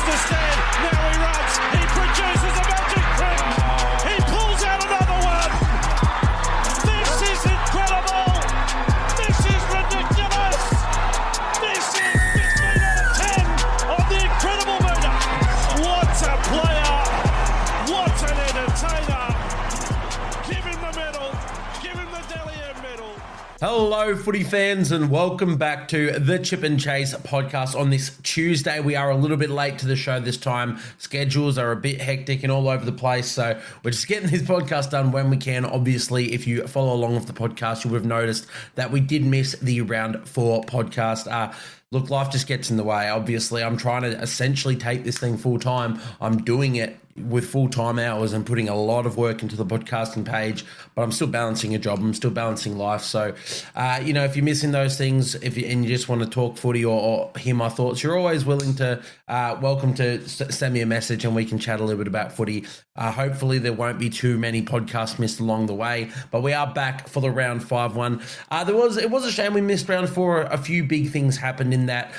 the stand. Now he runs. He produces a magic trick. He pulls out another one. This is incredible. This is ridiculous. This is 15 out of 10 on the incredible meter. What a player. What an entertainer. Give him the medal. Give him the Dally M medal. Hello, footy fans, and welcome back to the Chip and Chase podcast on this Tuesday. We are a little bit late to the show this time. Schedules are a bit hectic and all over the place, so we're just getting this podcast done when we can. Obviously, if you follow along with the podcast, you would have noticed that we did miss the round 4 podcast. Look, life just gets in the way. Obviously, I'm trying to essentially take this thing full time. I'm doing it with full-time hours and putting a lot of work into the podcasting page, but I'm still balancing a job. I'm still balancing life. So, if you're missing those things, and you just want to talk footy or hear my thoughts, you're always welcome to send me a message and we can chat a little bit about footy. Hopefully there won't be too many podcasts missed along the way, but we are back for the round 5 one. It was a shame we missed round 4. A few big things happened in that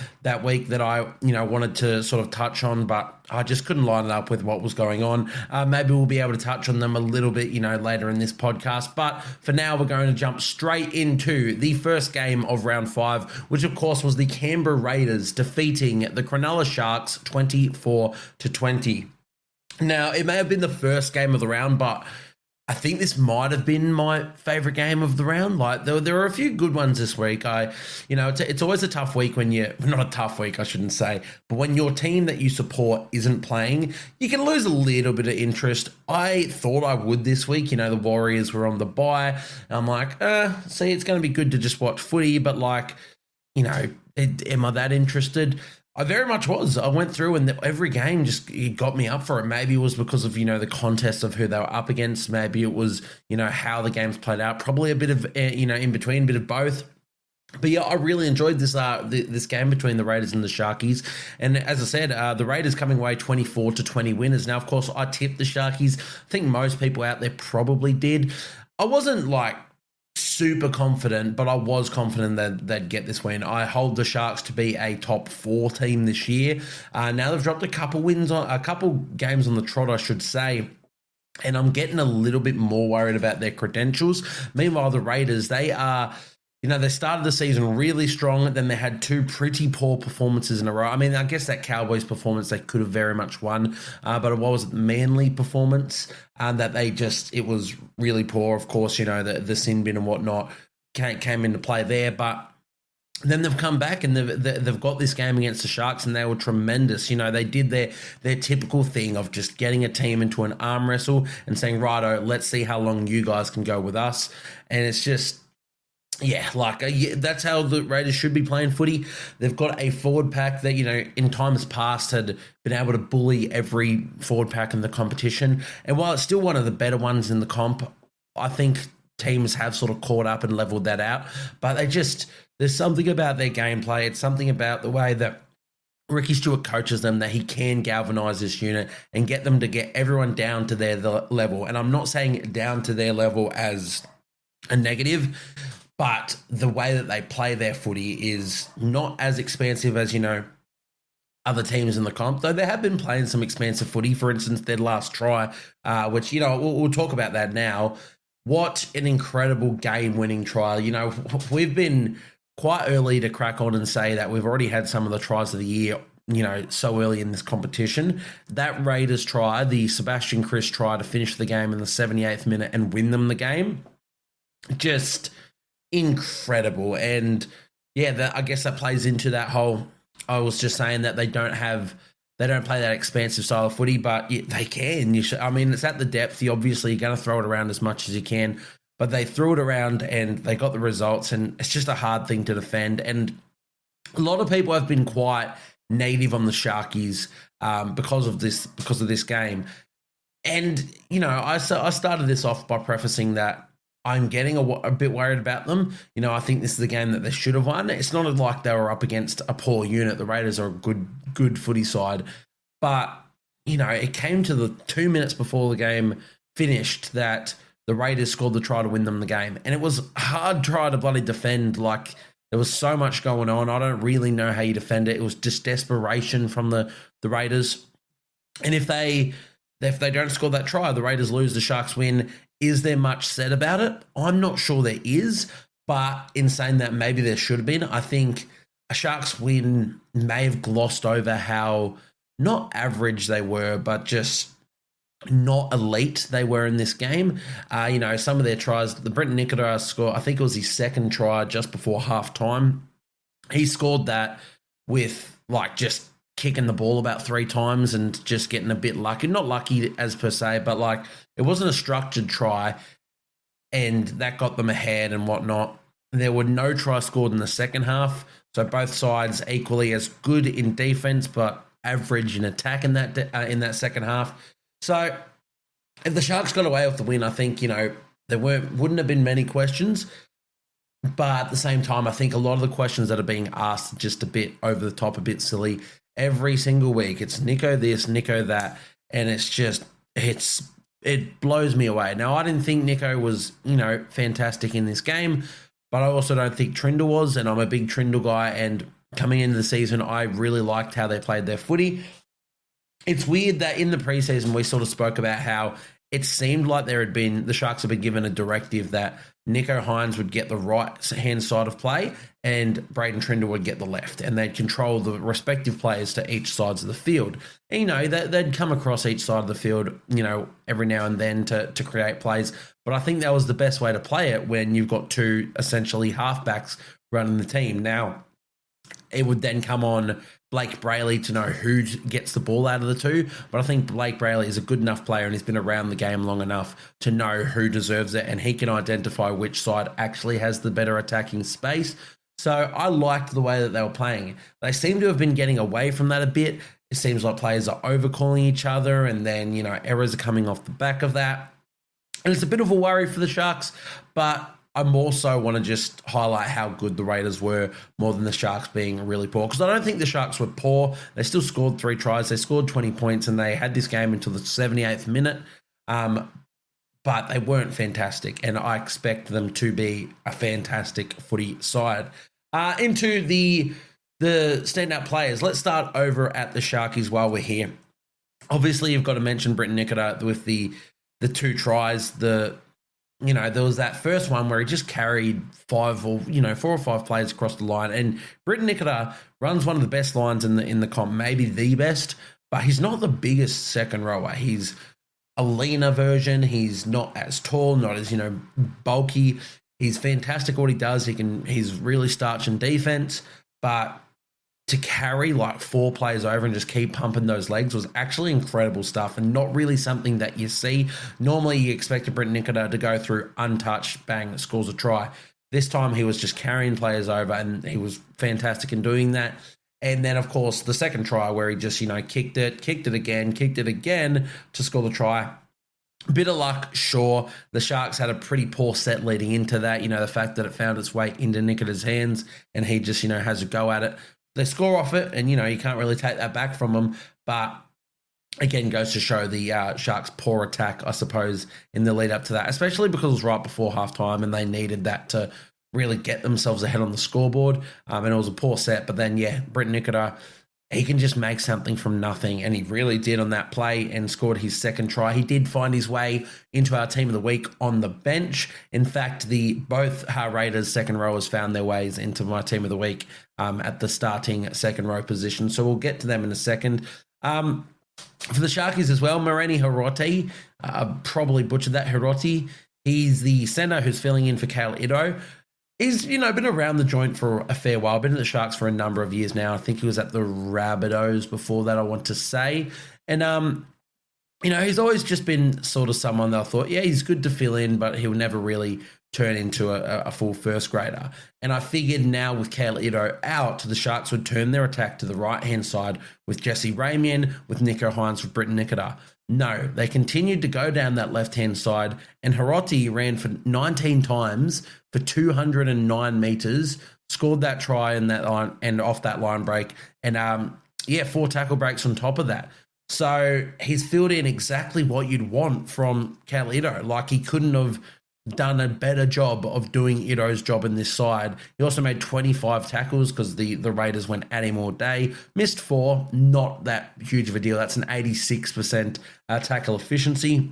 week that I wanted to sort of touch on, but I just couldn't line it up with what was going on. Maybe we'll be able to touch on them a little bit, later in this podcast. But for now, we're going to jump straight into the first game of round 5, which of course was the Canberra Raiders defeating the Cronulla Sharks 24-20. Now, it may have been the first game of the round, but I think this might have been my favourite game of the round. Like there were a few good ones this week. It's always a tough week when not a tough week, I shouldn't say, but when your team that you support isn't playing, you can lose a little bit of interest. I thought I would this week. The Warriors were on the bye. And I'm like, it's going to be good to just watch footy, but am I that interested? I very much was. I went through and every game it got me up for it. Maybe it was because of, the contest of who they were up against. Maybe it was, how the games played out. Probably a bit of, in between, a bit of both. But yeah, I really enjoyed this game between the Raiders and the Sharkies. And as I said, the Raiders coming away 24-20 winners. Now, of course, I tipped the Sharkies. I think most people out there probably did. I wasn't super confident, but I was confident that they'd get this win. I hold the Sharks to be a top 4 team this year. Now they've dropped a couple games on the trot, I should say, and I'm getting a little bit more worried about their credentials. Meanwhile, the Raiders, they are, they started the season really strong, then they had 2 pretty poor performances in a row. I mean, I guess that Cowboys performance they could have very much won, but it was the Manly performance that it was really poor. Of course, the sin bin and whatnot came into play there, but then they've come back and they've got this game against the Sharks and they were tremendous. They did their typical thing of just getting a team into an arm wrestle and saying, righto, let's see how long you guys can go with us. And it's just, that's how the Raiders should be playing footy. They've got a forward pack that, in times past had been able to bully every forward pack in the competition. And while it's still one of the better ones in the comp, I think teams have sort of caught up and leveled that out. But there's something about their gameplay. It's something about the way that Ricky Stewart coaches them that he can galvanise this unit and get them to get everyone down to their level. And I'm not saying down to their level as a negative, but the way that they play their footy is not as expansive as, other teams in the comp, though they have been playing some expansive footy. For instance, their last try, which, we'll talk about that now. What an incredible game-winning try. We've been quite early to crack on and say that we've already had some of the tries of the year, so early in this competition. That Raiders try, the Sebastian Kris try to finish the game in the 78th minute and win them the game, just incredible. And I guess that plays into that whole, I was just saying that they don't play that expansive style of footy, but they can. It's at the depth. Obviously, you're going to throw it around as much as you can, but they threw it around and they got the results, and it's just a hard thing to defend. And a lot of people have been quite negative on the Sharkies because of this game. And, I started this off by prefacing that I'm getting a bit worried about them. I think this is the game that they should have won. It's not like they were up against a poor unit. The Raiders are a good footy side. But, it came to the 2 minutes before the game finished that the Raiders scored the try to win them the game. And it was a hard try to bloody defend. There was so much going on. I don't really know how you defend it. It was just desperation from the Raiders. And if they don't score that try, the Raiders lose, the Sharks win. Is there much said about it? I'm not sure there is, but in saying that, maybe there should have been. I think a Sharks win may have glossed over how not average they were, but just not elite they were in this game. Some of their tries, the Brenton Nikita score, I think it was his second try just before halftime. He scored that with just kicking the ball about 3 times and just getting a bit lucky. Not lucky as per se, but it wasn't a structured try, and that got them ahead and whatnot. There were no tries scored in the second half, so both sides equally as good in defense, but average in attack in that second half. So if the Sharks got away with the win, I think, there wouldn't have been many questions. But at the same time, I think a lot of the questions that are being asked are just a bit over the top, a bit silly. Every single week, it's Nico this, Nico that, and it blows me away. Now, I didn't think Nico was, fantastic in this game, but I also don't think Trindle was, and I'm a big Trindle guy, and coming into the season, I really liked how they played their footy. It's weird that in the preseason we sort of spoke about how it seemed like the Sharks had been given a directive that Nico Hines would get the right-hand side of play and Braden Trindle would get the left, and they'd control the respective players to each sides of the field. And, they'd come across each side of the field, every now and then to create plays. But I think that was the best way to play it when you've got 2 essentially halfbacks running the team. Now, it would then come on Blake Brayley to know who gets the ball out of the 2. But I think Blake Brayley is a good enough player and he's been around the game long enough to know who deserves it, and he can identify which side actually has the better attacking space. So I liked the way that they were playing. They seem to have been getting away from that a bit. It seems like players are overcalling each other, and then, errors are coming off the back of that. And it's a bit of a worry for the Sharks, but I more so want to just highlight how good the Raiders were more than the Sharks being really poor. Because I don't think the Sharks were poor. They still scored 3 tries. They scored 20 points, and they had this game until the 78th minute. But they weren't fantastic, and I expect them to be a fantastic footy side. Into the standout players. Let's start over at the Sharkies while we're here. Obviously, you've got to mention Brenton Nikita with the 2 tries. There was that first one where he just carried 4 or 5 players across the line. And Brenton Nikita runs one of the best lines in the comp, maybe the best, but he's not the biggest second rower. He's a leaner version. He's not as tall, not as, bulky. He's fantastic at what he does. He's really starch in defense, but to carry 4 players over and just keep pumping those legs was actually incredible stuff, and not really something that you see. Normally you expect a Brenton Nikita to go through untouched, bang, scores a try. This time he was just carrying players over, and he was fantastic in doing that. And then, of course, the second try where he just, kicked it again to score the try. Bit of luck, sure. The Sharks had a pretty poor set leading into that. The fact that it found its way into Nikita's hands and he just, has a go at it. They score off it, and, you can't really take that back from them. But again, goes to show the Sharks' poor attack, I suppose, in the lead up to that, especially because it was right before halftime and they needed that to really get themselves ahead on the scoreboard. And it was a poor set. But then, Brenton Nikita, he can just make something from nothing, and he really did on that play and scored his second try. He did find his way into our team of the week on the bench. In fact, both Raiders second rowers found their ways into my team of the week at the starting second row position. So we'll get to them in a second. For the Sharkies as well, Moreni Hiroti, probably butchered that, Hiroti. He's the centre who's filling in for Kale Ito. He's, been around the joint for a fair while. Been at the Sharks for a number of years now. I think he was at the Rabbitohs before that, I want to say. And, he's always just been sort of someone that I thought, he's good to fill in, but he'll never really turn into a full first grader. And I figured now with Kale Ito out, the Sharks would turn their attack to the right-hand side with Jesse Ramian, with Nico Hines, with Brenton Nikita. No, they continued to go down that left-hand side, and Hiroti ran for 19 times for 209 metres, scored that try in that line and off that line break, and 4 tackle breaks on top of that. So he's filled in exactly what you'd want from Kale Ito. He couldn't have done a better job of doing Ito's job in this side. He also made 25 tackles because the Raiders went at him all day. Missed 4, not that huge of a deal. That's an 86% tackle efficiency,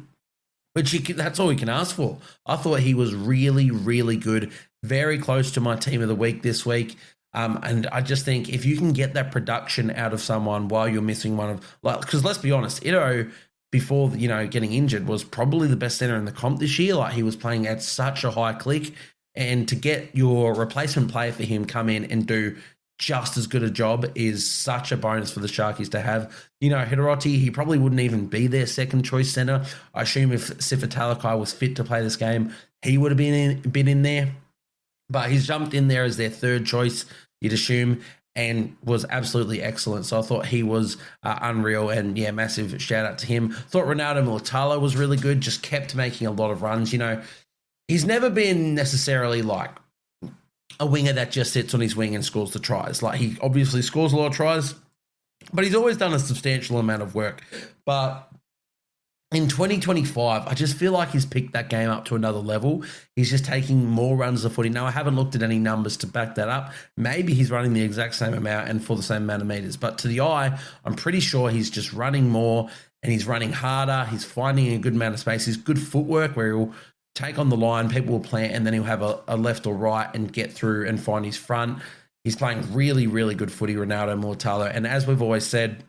which that's all you can ask for. I thought he was really, really good. Very close to my team of the week this week. And I just think if you can get that production out of someone while you're missing one of, like, because let's be honest, Ito, before, getting injured, was probably the best center in the comp this year. Like, he was playing at such a high click, and to get your replacement player for him come in and do just as good a job is such a bonus for the Sharkies to have. Hiderotti, he probably wouldn't even be their second choice center. I assume if Sifa Talakai was fit to play this game, he would have been in there, but he's jumped in there as their third choice, you'd assume, and was absolutely excellent. So I thought he was unreal, and massive shout out to him. Thought Ronaldo Mulatalo was really good, just kept making a lot of runs. He's never been necessarily like a winger that just sits on his wing and scores the tries. Like, he obviously scores a lot of tries, but he's always done a substantial amount of work. But in 2025, I just feel like he's picked that game up to another level. He's just taking more runs of footy. Now, I haven't looked at any numbers to back that up. Maybe he's running the exact same amount and for the same amount of meters. But to the eye, I'm pretty sure he's just running more and he's running harder. He's finding a good amount of space. He's good footwork where he'll take on the line, people will plant, and then he'll have a left or right and get through and find his front. He's playing really, really good footy, Ronaldo Mulatalo. And as we've always said,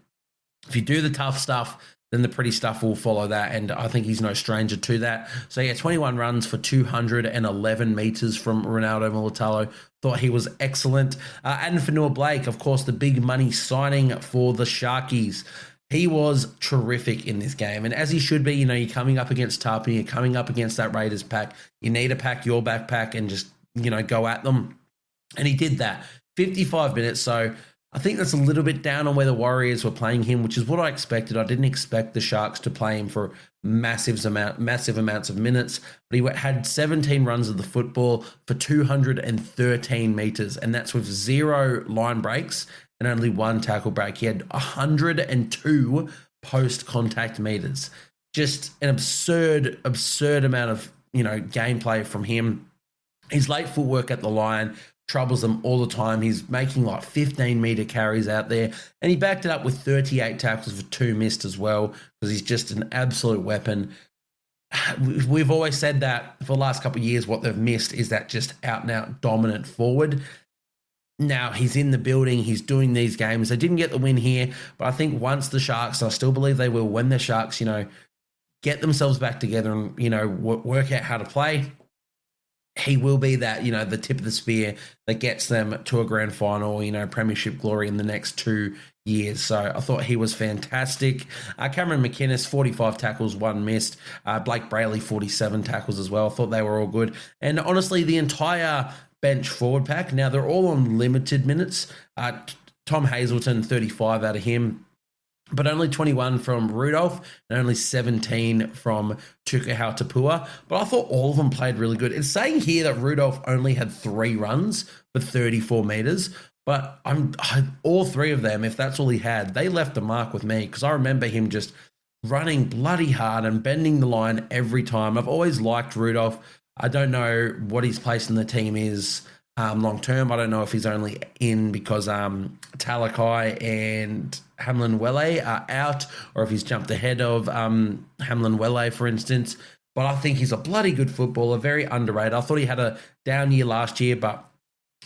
if you do the tough stuff, then the pretty stuff will follow that, and I think he's no stranger to that. So, 21 runs for 211 metres from Ronaldo Mulatalo. Thought he was excellent. And for Noah Blake, of course, the big money signing for the Sharkies. He was terrific in this game, and as he should be. You're coming up against Tarpany, you're coming up against that Raiders pack. You need to pack your backpack and just, go at them. And he did that. 55 minutes, so I think that's a little bit down on where the Warriors were playing him, which is what I expected. I didn't expect the Sharks to play him for massive amounts of minutes, but he had 17 runs of the football for 213 metres, and that's with 0 line breaks and only 1 tackle break. He had 102 post-contact metres. Just an absurd amount of, gameplay from him. His late footwork at the line troubles them all the time. He's making like 15-metre carries out there, and he backed it up with 38 tackles for 2 missed as well, because he's just an absolute weapon. We've always said that for the last couple of years, what they've missed is that just out-and-out dominant forward. Now, he's in the building, he's doing these games. They didn't get the win here, but I think once the Sharks, I still believe they will, when the Sharks, get themselves back together and, work out how to play, he will be that, the tip of the spear that gets them to a grand final, premiership glory in the next 2 years. So I thought he was fantastic. Cameron McInnes, 45 tackles, 1 missed. Blake Brayley, 47 tackles as well. I thought they were all good. And honestly, the entire bench forward pack, now they're all on limited minutes. Tom Hazelton, 35 out of him, but only 21 from Rudolph and only 17 from Tukahau Tapua. But I thought all of them played really good. It's saying here that Rudolph only had 3 runs for 34 metres, but all 3 of them, if that's all he had, they left a mark with me, because I remember him just running bloody hard and bending the line every time. I've always liked Rudolph. I don't know what his place in the team is long term. I don't know if he's only in because Talakai and Hamlin Welle are out, or if he's jumped ahead of Hamlin Welle, for instance. But I think he's a bloody good footballer, very underrated. I thought he had a down year last year, but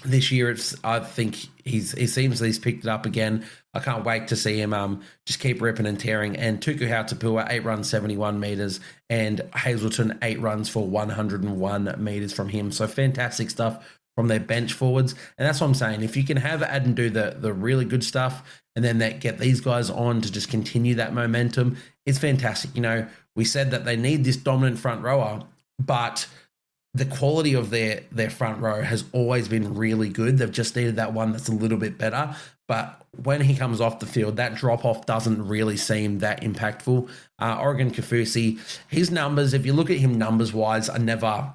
this year I think he seems that he's picked it up again. I can't wait to see him just keep ripping and tearing. And Tukahau Tapua, 8 runs, 71 metres, and Hazelton, 8 runs for 101 metres from him. So fantastic stuff from their bench forwards. And that's what I'm saying. If you can have Adam do the really good stuff and then get these guys on to just continue that momentum, it's fantastic. We said that they need this dominant front rower, but the quality of their front row has always been really good. They've just needed that one that's a little bit better. But when he comes off the field, that drop-off doesn't really seem that impactful. Oregon Kaufusi, his numbers, if you look at him numbers-wise, they're never,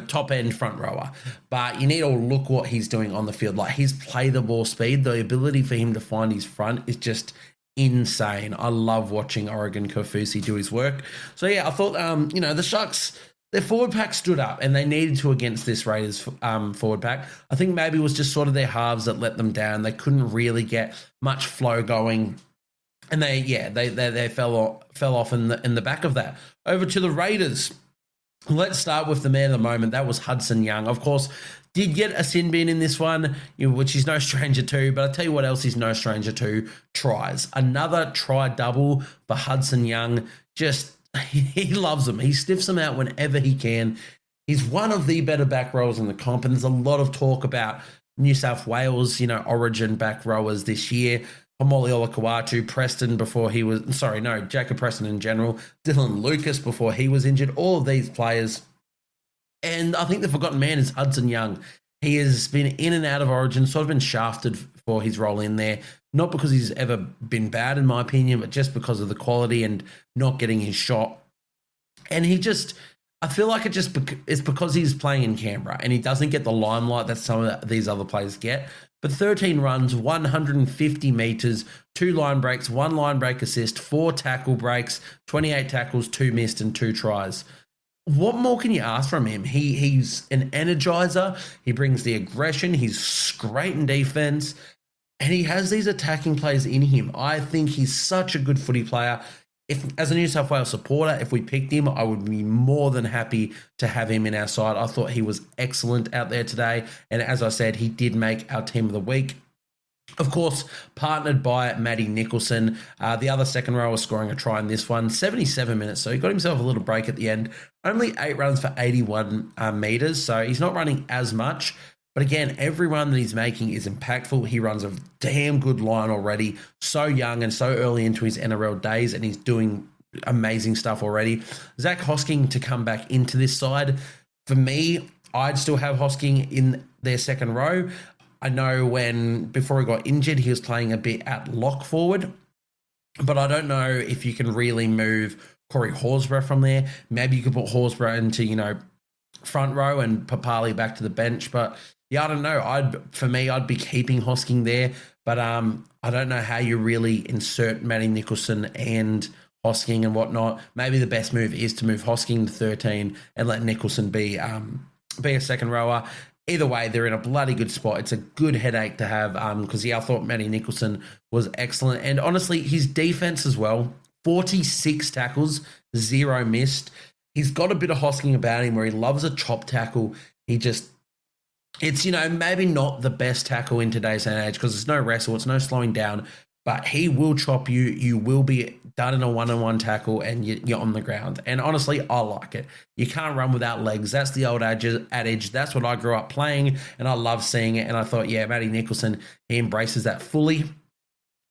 top-end front rower. But you need to look what he's doing on the field. Like, his play-the-ball speed, the ability for him to find his front is just insane. I love watching Oregon Kaufusi do his work. So, yeah, I thought, the Sharks, their forward pack stood up, and they needed to against this Raiders forward pack. I think maybe it was just sort of their halves that let them down. They couldn't really get much flow going, and they fell off in the back of that. Over to the Raiders. Let's start with the man of the moment. That was Hudson Young. Of course, did get a sin bin in this one, which he's no stranger to, but I'll tell you what else he's no stranger to, tries. Another try double for Hudson Young. Just, he loves them. He stiffs them out whenever he can. He's one of the better back rowers in the comp, and there's a lot of talk about New South Wales, origin back rowers this year. Homoli Olakau'atu, Preston before he was, Jacob Preston in general, Dylan Lucas before he was injured, all of these players. And I think the forgotten man is Hudson Young. He has been in and out of Origin, sort of been shafted for his role in there, not because he's ever been bad in my opinion, but just because of the quality and not getting his shot. And I feel like it's because he's playing in Canberra and he doesn't get the limelight that some of these other players get. But 13 runs, 150 metres, 2 line breaks, 1 line break assist, 4 tackle breaks, 28 tackles, 2 missed and 2 tries. What more can you ask from him? He's an energizer. He brings the aggression. He's great in defence. And he has these attacking plays in him. I think he's such a good footy player. As a New South Wales supporter, if we picked him, I would be more than happy to have him in our side. I thought he was excellent out there today. And as I said, he did make our team of the week. Of course, partnered by Matty Nicholson. The other second rower scoring a try in this one, 77 minutes. So he got himself a little break at the end. Only 8 runs for 81 metres. So he's not running as much. But again, every run that he's making is impactful. He runs a damn good line already. So young and so early into his NRL days, and he's doing amazing stuff already. Zach Hosking to come back into this side. For me, I'd still have Hosking in their second row. I know before he got injured, he was playing a bit at lock forward. But I don't know if you can really move Corey Horsburgh from there. Maybe you could put Horsburgh into, front row and Papali back to the bench. But yeah, I don't know. I'd be keeping Hosking there, but I don't know how you really insert Matty Nicholson and Hosking and whatnot. Maybe the best move is to move Hosking to 13 and let Nicholson be a second rower. Either way, they're in a bloody good spot. It's a good headache to have because, I thought Matty Nicholson was excellent. And honestly, his defense as well, 46 tackles, 0 missed. He's got a bit of Hosking about him where he loves a chop tackle. It's, maybe not the best tackle in today's age because it's no wrestle, it's no slowing down, but he will chop you. You will be done in a one-on-one tackle and you're on the ground. And honestly, I like it. You can't run without legs. That's the old adage. That's what I grew up playing and I love seeing it. And I thought, Matty Nicholson, he embraces that fully.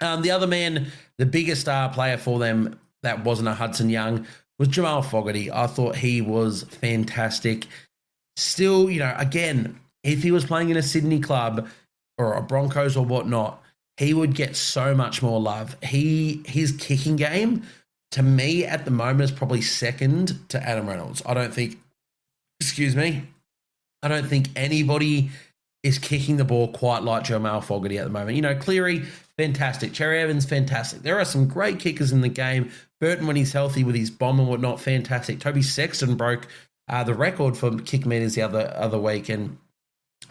The other man, the biggest star player for them that wasn't a Hudson Young was Jamal Fogarty. I thought he was fantastic. Still, again, if he was playing in a Sydney club or a Broncos or whatnot, he would get so much more love. His kicking game, to me, at the moment, is probably second to Adam Reynolds. I don't think anybody is kicking the ball quite like Jamal Fogarty at the moment. Cleary, fantastic. Cherry Evans, fantastic. There are some great kickers in the game. Burton, when he's healthy with his bomb and whatnot, fantastic. Toby Sexton broke the record for kick meters the other week and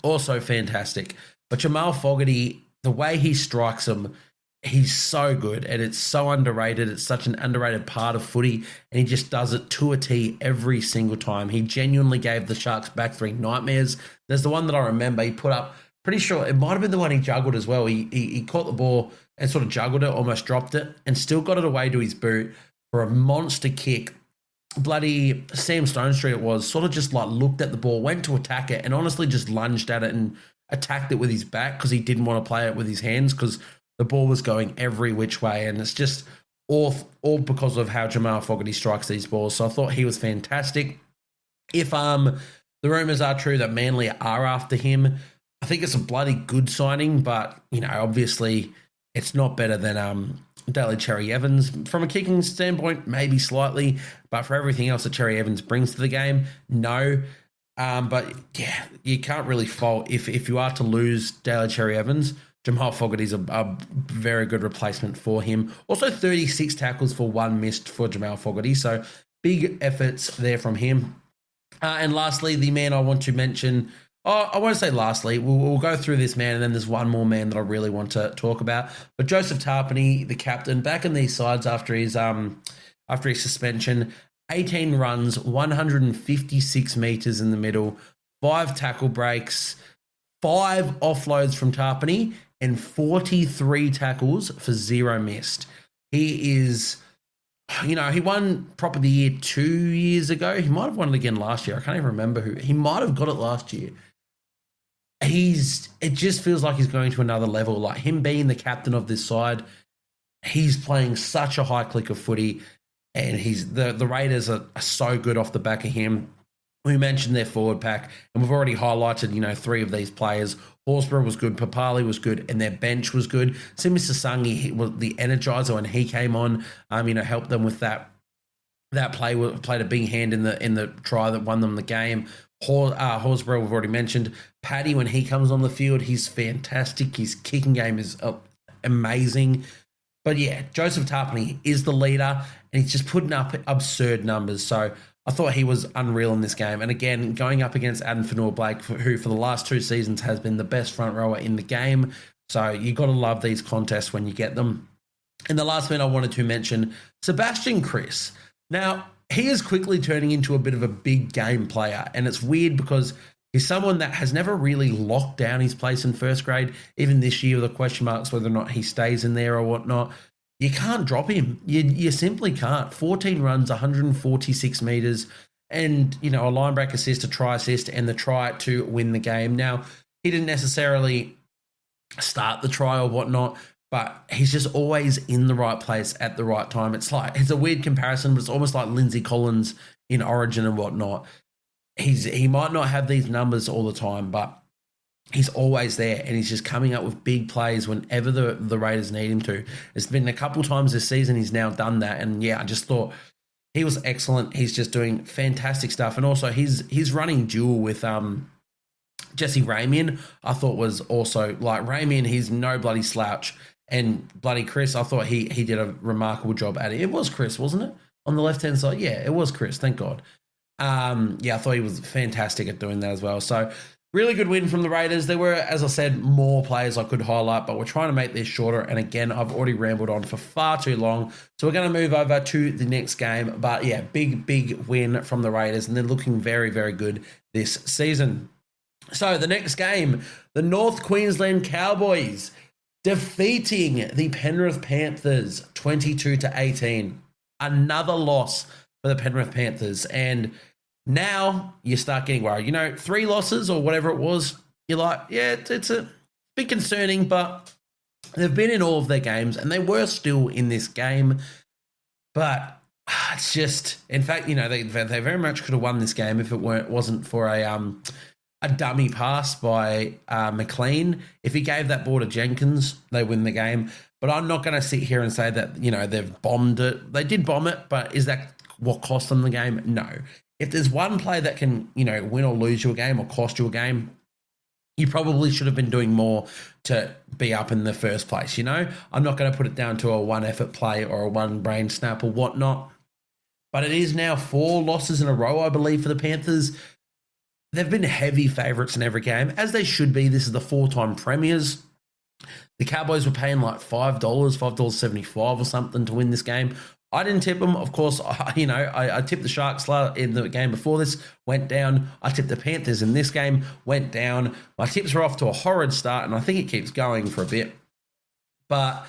also fantastic. But Jamal Fogarty, the way he strikes them, he's so good and it's so underrated. It's such an underrated part of footy and he just does it to a T every single time. He genuinely gave the Sharks back 3 nightmares. There's the one that I remember he put up, pretty sure it might have been the one he juggled as well. He caught the ball and sort of juggled it, almost dropped it and still got it away to his boot for a monster kick. Bloody Sam Stone Street it was, sort of just looked at the ball, went to attack it and honestly just lunged at it and attacked it with his back because he didn't want to play it with his hands because the ball was going every which way and it's just all because of how Jamal Fogarty strikes these balls. So I thought he was fantastic. If the rumours are true that Manly are after him, I think it's a bloody good signing, but obviously it's not better than Daly Cherry Evans. From a kicking standpoint, maybe slightly, but for everything else that Cherry Evans brings to the game, no. But yeah, you can't really fault if you are to lose Daly Cherry Evans. Jamal Fogarty's a very good replacement for him. Also 36 tackles for 1 missed for Jamal Fogarty, so big efforts there from him. And lastly, the man I want to mention, oh, I won't say lastly, we'll go through this man, and then there's one more man that I really want to talk about. But Joseph Tarpany, the captain, back in these sides after his suspension, 18 runs, 156 meters in the middle, 5 tackle breaks, 5 offloads from Tarpany, and 43 tackles for 0 missed. He is, he won Prop of the Year 2 years ago. He might have won it again last year. I can't even remember who. He might have got it last year. It just feels like he's going to another level. Like him being the captain of this side, he's playing such a high click of footy, and the Raiders are so good off the back of him. We mentioned their forward pack, and we've already highlighted, 3 of these players. Horsburgh was good, Papali was good, and their bench was good. Simi Sasangi was the energizer when he came on, helped them with that play, played a big hand in the try that won them the game. Horsburgh, we've already mentioned. Paddy, when he comes on the field, he's fantastic. His kicking game is amazing. But yeah, Joseph Tarpany is the leader, and he's just putting up absurd numbers. So I thought he was unreal in this game. And again, going up against Adam Fanua-Blake, who for the last 2 seasons has been the best front rower in the game. So you got to love these contests when you get them. And the last man I wanted to mention, Sebastian Kris. Now, he is quickly turning into a bit of a big game player. And it's weird because he's someone that has never really locked down his place in first grade. Even this year, the question marks whether or not he stays in there or whatnot. You can't drop him. You simply can't. 14 runs, 146 meters, and, a line break assist, a try assist, and the try to win the game. Now, he didn't necessarily start the try or whatnot, but he's just always in the right place at the right time. It's a weird comparison, but it's almost like Lindsay Collins in Origin and whatnot. He might not have these numbers all the time, but he's always there, and he's just coming up with big plays whenever the Raiders need him to. It's been a couple times this season he's now done that, and yeah, I just thought he was excellent. He's just doing fantastic stuff, and also his running duel with Jesse Ramian, I thought was also, like, Ramian, he's no bloody slouch, and bloody Kris, I thought he did a remarkable job at it. It was Kris, wasn't it? On the left-hand side? Yeah, it was Kris, thank God. I thought he was fantastic at doing that as well. So really good win from the Raiders. There were, as I said, more players I could highlight, but we're trying to make this shorter. And again, I've already rambled on for far too long. So we're going to move over to the next game. But yeah, big win from the Raiders, and they're looking very, very good this season. So the next game, the North Queensland Cowboys defeating the Penrith Panthers 22-18. Another loss for the Penrith Panthers. And now you start getting worried. 3 losses or whatever it was, you're like, yeah, it's a bit concerning, but they've been in all of their games, and they were still in this game. But it's just, in fact, they very much could have won this game if it wasn't for a dummy pass by McLean. If he gave that ball to Jenkins, they win the game. But I'm not going to sit here and say that, they've bombed it. They did bomb it, but is that what cost them the game? No. If there's one play that can, win or lose you a game or cost you a game, you probably should have been doing more to be up in the first place, I'm not going to put it down to a one-effort play or a one-brain snap or whatnot. But it is now 4 losses in a row, I believe, for the Panthers. They've been heavy favourites in every game, as they should be. This is the 4-time premiers. The Cowboys were paying like $5, $5.75 or something to win this game. I didn't tip them. Of course, I tipped the Sharks in the game before this, went down. I tipped the Panthers in this game, went down. My tips are off to a horrid start, and I think it keeps going for a bit. But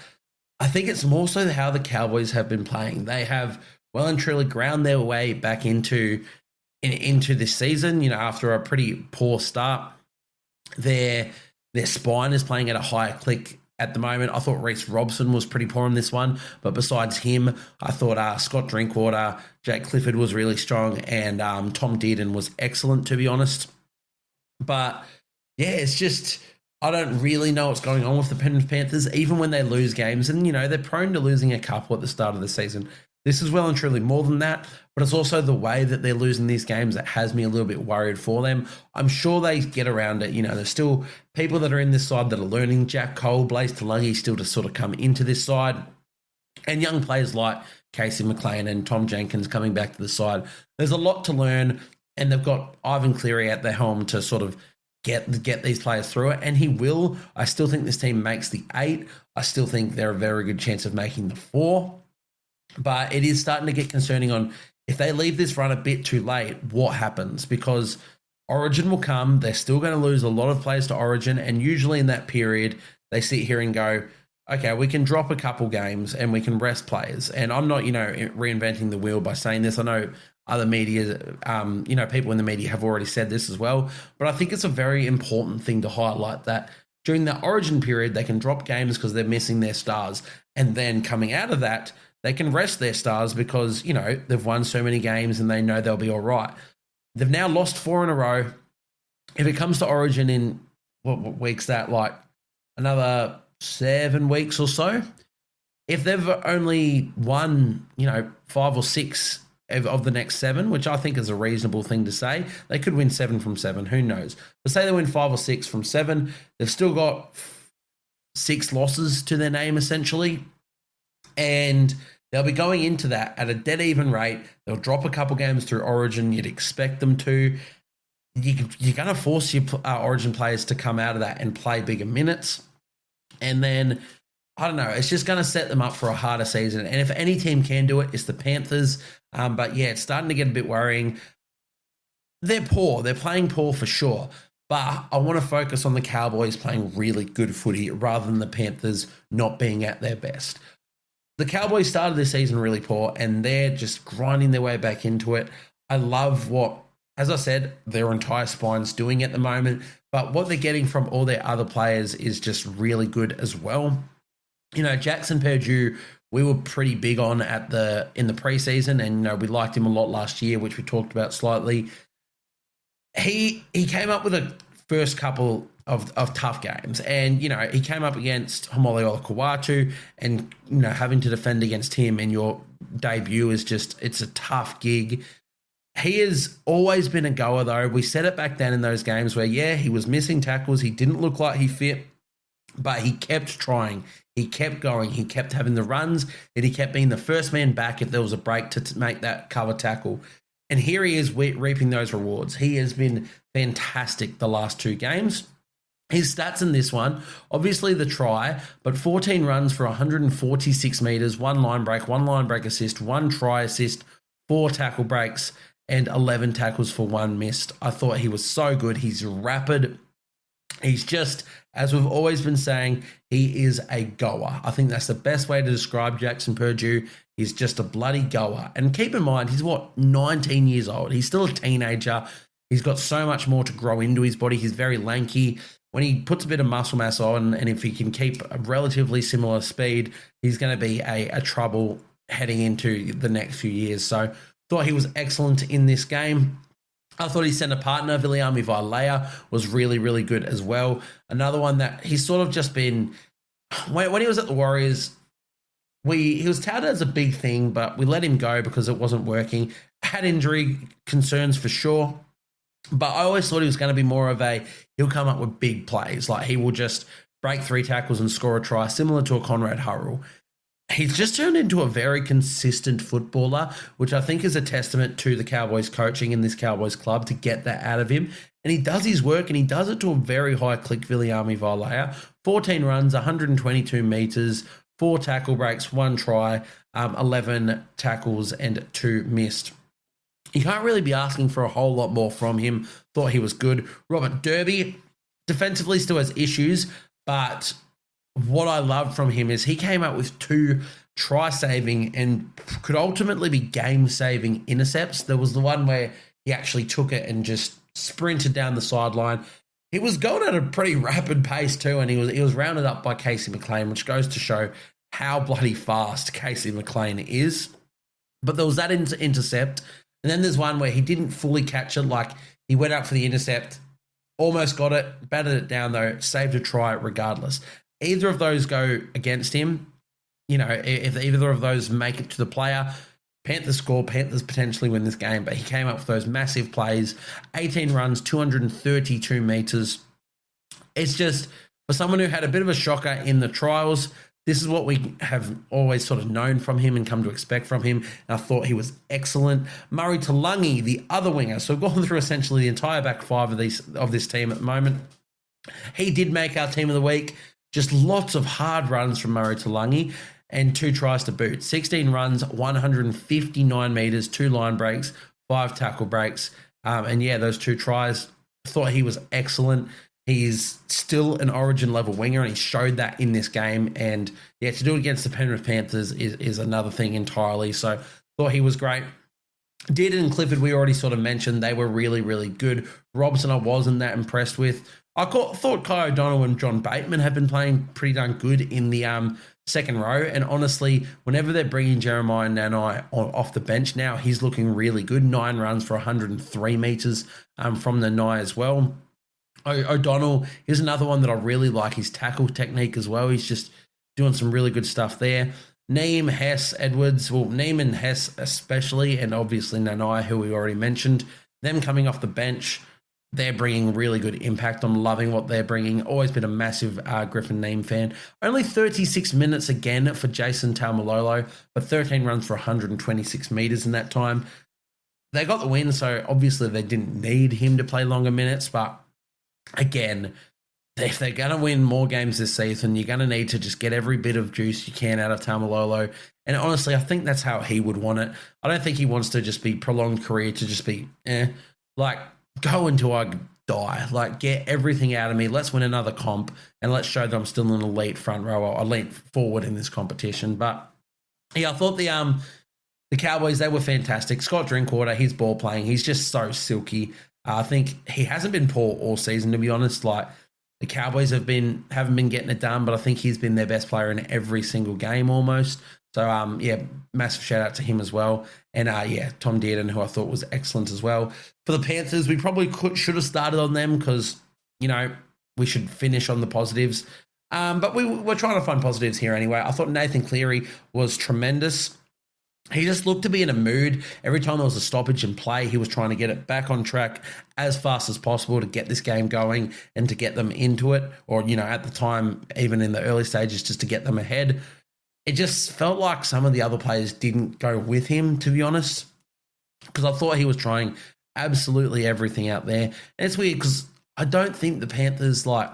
I think it's more so how the Cowboys have been playing. They have well and truly ground their way back into this season, after a pretty poor start. Their spine is playing at a higher click at the moment. I thought Reece Robson was pretty poor in this one, but besides him, I thought Scott Drinkwater, Jake Clifford was really strong, and Tom Dearden was excellent, to be honest. But yeah, it's just, I don't really know what's going on with the Penrith Panthers, even when they lose games, and they're prone to losing a couple at the start of the season. This is well and truly more than that, but it's also the way that they're losing these games that has me a little bit worried for them. I'm sure they get around it. There's still people that are in this side that are learning. Jack Cole, Blaze Tulagi still to sort of come into this side. And young players like Casey McLean and Tom Jenkins coming back to the side. There's a lot to learn. and they've got Ivan Cleary at the helm to sort of get these players through it, and he will. I still think this team makes the 8. I still think they're a very good chance of making the 4. But it is starting to get concerning on if they leave this run a bit too late, what happens? Because Origin will come. They're still going to lose a lot of players to Origin, and usually in that period, they sit here and go, okay, we can drop a couple games and we can rest players. And I'm not, reinventing the wheel by saying this. I know other media, people in the media have already said this as well. But I think it's a very important thing to highlight that during the Origin period, they can drop games because they're missing their stars. And then coming out of that, they can rest their stars because, they've won so many games and they know they'll be all right. They've now lost 4 in a row. If it comes to Origin in, what week's that, like another 7 weeks or so, if they've only won, 5 or 6 of the next 7, which I think is a reasonable thing to say, they could win 7 from 7. Who knows? But say they win 5 or 6 from 7, they've still got 6 losses to their name, essentially. And they'll be going into that at a dead even rate. They'll drop a couple games through Origin. You'd expect them to. You're going to force your Origin players to come out of that and play bigger minutes. And then, I don't know, it's just going to set them up for a harder season. And if any team can do it, it's the Panthers. But yeah, it's starting to get a bit worrying. They're poor. They're playing poor for sure. But I want to focus on the Cowboys playing really good footy rather than the Panthers not being at their best. The Cowboys started this season really poor, and they're just grinding their way back into it. I love what, as I said, their entire spine's doing at the moment, but what they're getting from all their other players is just really good as well. Jackson Perdue, we were pretty big on in the preseason, and we liked him a lot last year, which we talked about slightly. He came up with a first couple of tough games, and he came up against Homole Olakau'atu, and having to defend against him in your debut it's a tough gig. He has always been a goer, though. We said it back then in those games where, he was missing tackles. He didn't look like he fit, but he kept trying. He kept going. He kept having the runs, and he kept being the first man back if there was a break to make that cover tackle. And here he is reaping those rewards. He has been fantastic the last 2 games. His stats in this one, obviously the try, but 14 runs for 146 metres, 1 line break assist, 1 try assist, 4 tackle breaks, and 11 tackles for 1 missed. I thought he was so good. He's rapid. He's just, as we've always been saying, he is a goer. I think that's the best way to describe Jackson Perdue. He's just a bloody goer. And keep in mind, he's 19 years old. He's still a teenager. He's got so much more to grow into his body. He's very lanky. When he puts a bit of muscle mass on, and if he can keep a relatively similar speed, he's going to be a trouble heading into the next few years. So thought he was excellent in this game. I thought his centre partner, Viliami Vailea, was really, really good as well. Another one that he's sort of just been, when he was at the Warriors, he was touted as a big thing, but we let him go because it wasn't working. Had injury concerns for sure, but I always thought he was going to be more of he'll come up with big plays. Like he will just break 3 tackles and score a try, similar to a Conrad Hurrell. He's just turned into a very consistent footballer, which I think is a testament to the Cowboys coaching in this Cowboys club to get that out of him. And he does his work, and he does it to a very high click, Viliami Vailea. 14 runs, 122 metres, 4 tackle breaks, 1 try, 11 tackles, and 2 missed. You can't really be asking for a whole lot more from him. Thought he was good. Robert Derby, defensively still has issues, but what I loved from him is he came out with 2 try-saving and could ultimately be game-saving intercepts. There was the one where he actually took it and just sprinted down the sideline. He was going at a pretty rapid pace too, and he was rounded up by Casey McLean, which goes to show how bloody fast Casey McLean is. But there was that intercept, and then there's one where he didn't fully catch it. Like he went up for the intercept, almost got it, batted it down though, saved a try regardless. Either of those go against him, if either of those make it to the player, Panthers score, Panthers potentially win this game, but he came up with those massive plays, 18 runs, 232 metres. It's just, for someone who had a bit of a shocker in the trials, This is what we have always sort of known from him and come to expect from him. And I thought he was excellent. Murray Taulagi, the other winger. So we've gone through essentially the entire back five of this team at the moment. He did make our team of the week. Just lots of hard runs from Murray Taulagi and 2 tries to boot. 16 runs, 159 metres, 2 line breaks, 5 tackle breaks. And yeah, those 2 tries, thought he was excellent. He's still an origin level winger, and he showed that in this game. And yeah, to do it against the Penrith Panthers is another thing entirely. So thought he was great. Dearden and Clifford, we already sort of mentioned, they were really, really good. Robson, I wasn't that impressed with. I thought Kai O'Donnell and John Bateman have been playing pretty darn good in the second row. And honestly, whenever they're bringing Jeremiah Nanai off the bench now, he's looking really good. 9 runs for 103 metres from Nanai as well. O'Donnell is another one that I really like, his tackle technique as well. He's just doing some really good stuff there. Neem, Hess, Edwards, well, Neem and Hess especially, and obviously Nanai, who we already mentioned, them coming off the bench, they're bringing really good impact. I'm loving what they're bringing. Always been a massive Griffin Neem fan. Only 36 minutes again for Jason Taumalolo, but 13 runs for 126 metres in that time. They got the win, so obviously they didn't need him to play longer minutes, but again, if they're going to win more games this season, you're going to need to just get every bit of juice you can out of Taumalolo. And honestly, I think that's how he would want it. I don't think he wants to just be prolonged career to just be, like, go until I die. Like, get everything out of me. Let's win another comp, and let's show that I'm still an elite front row or elite forward in this competition. But, yeah, I thought the Cowboys, they were fantastic. Scott Drinkwater, his ball playing, he's just so silky. I think he hasn't been poor all season, to be honest. Like, the Cowboys haven't been getting it done, but I think he's been their best player in every single game almost. So, yeah, massive shout out to him as well. And, yeah, Tom Dearden, who I thought was excellent as well. For the Panthers, we probably should have started on them because, you know, we should finish on the positives. But we're trying to find positives here anyway. I thought Nathan Cleary was tremendous. He just looked to be in a mood. Every time there was a stoppage in play, he was trying to get it back on track as fast as possible to get this game going and to get them into it. Or, you know, at the time, even in the early stages, just to get them ahead. It just felt like some of the other players didn't go with him, to be honest, because I thought he was trying absolutely everything out there. And it's weird because I don't think the Panthers, like,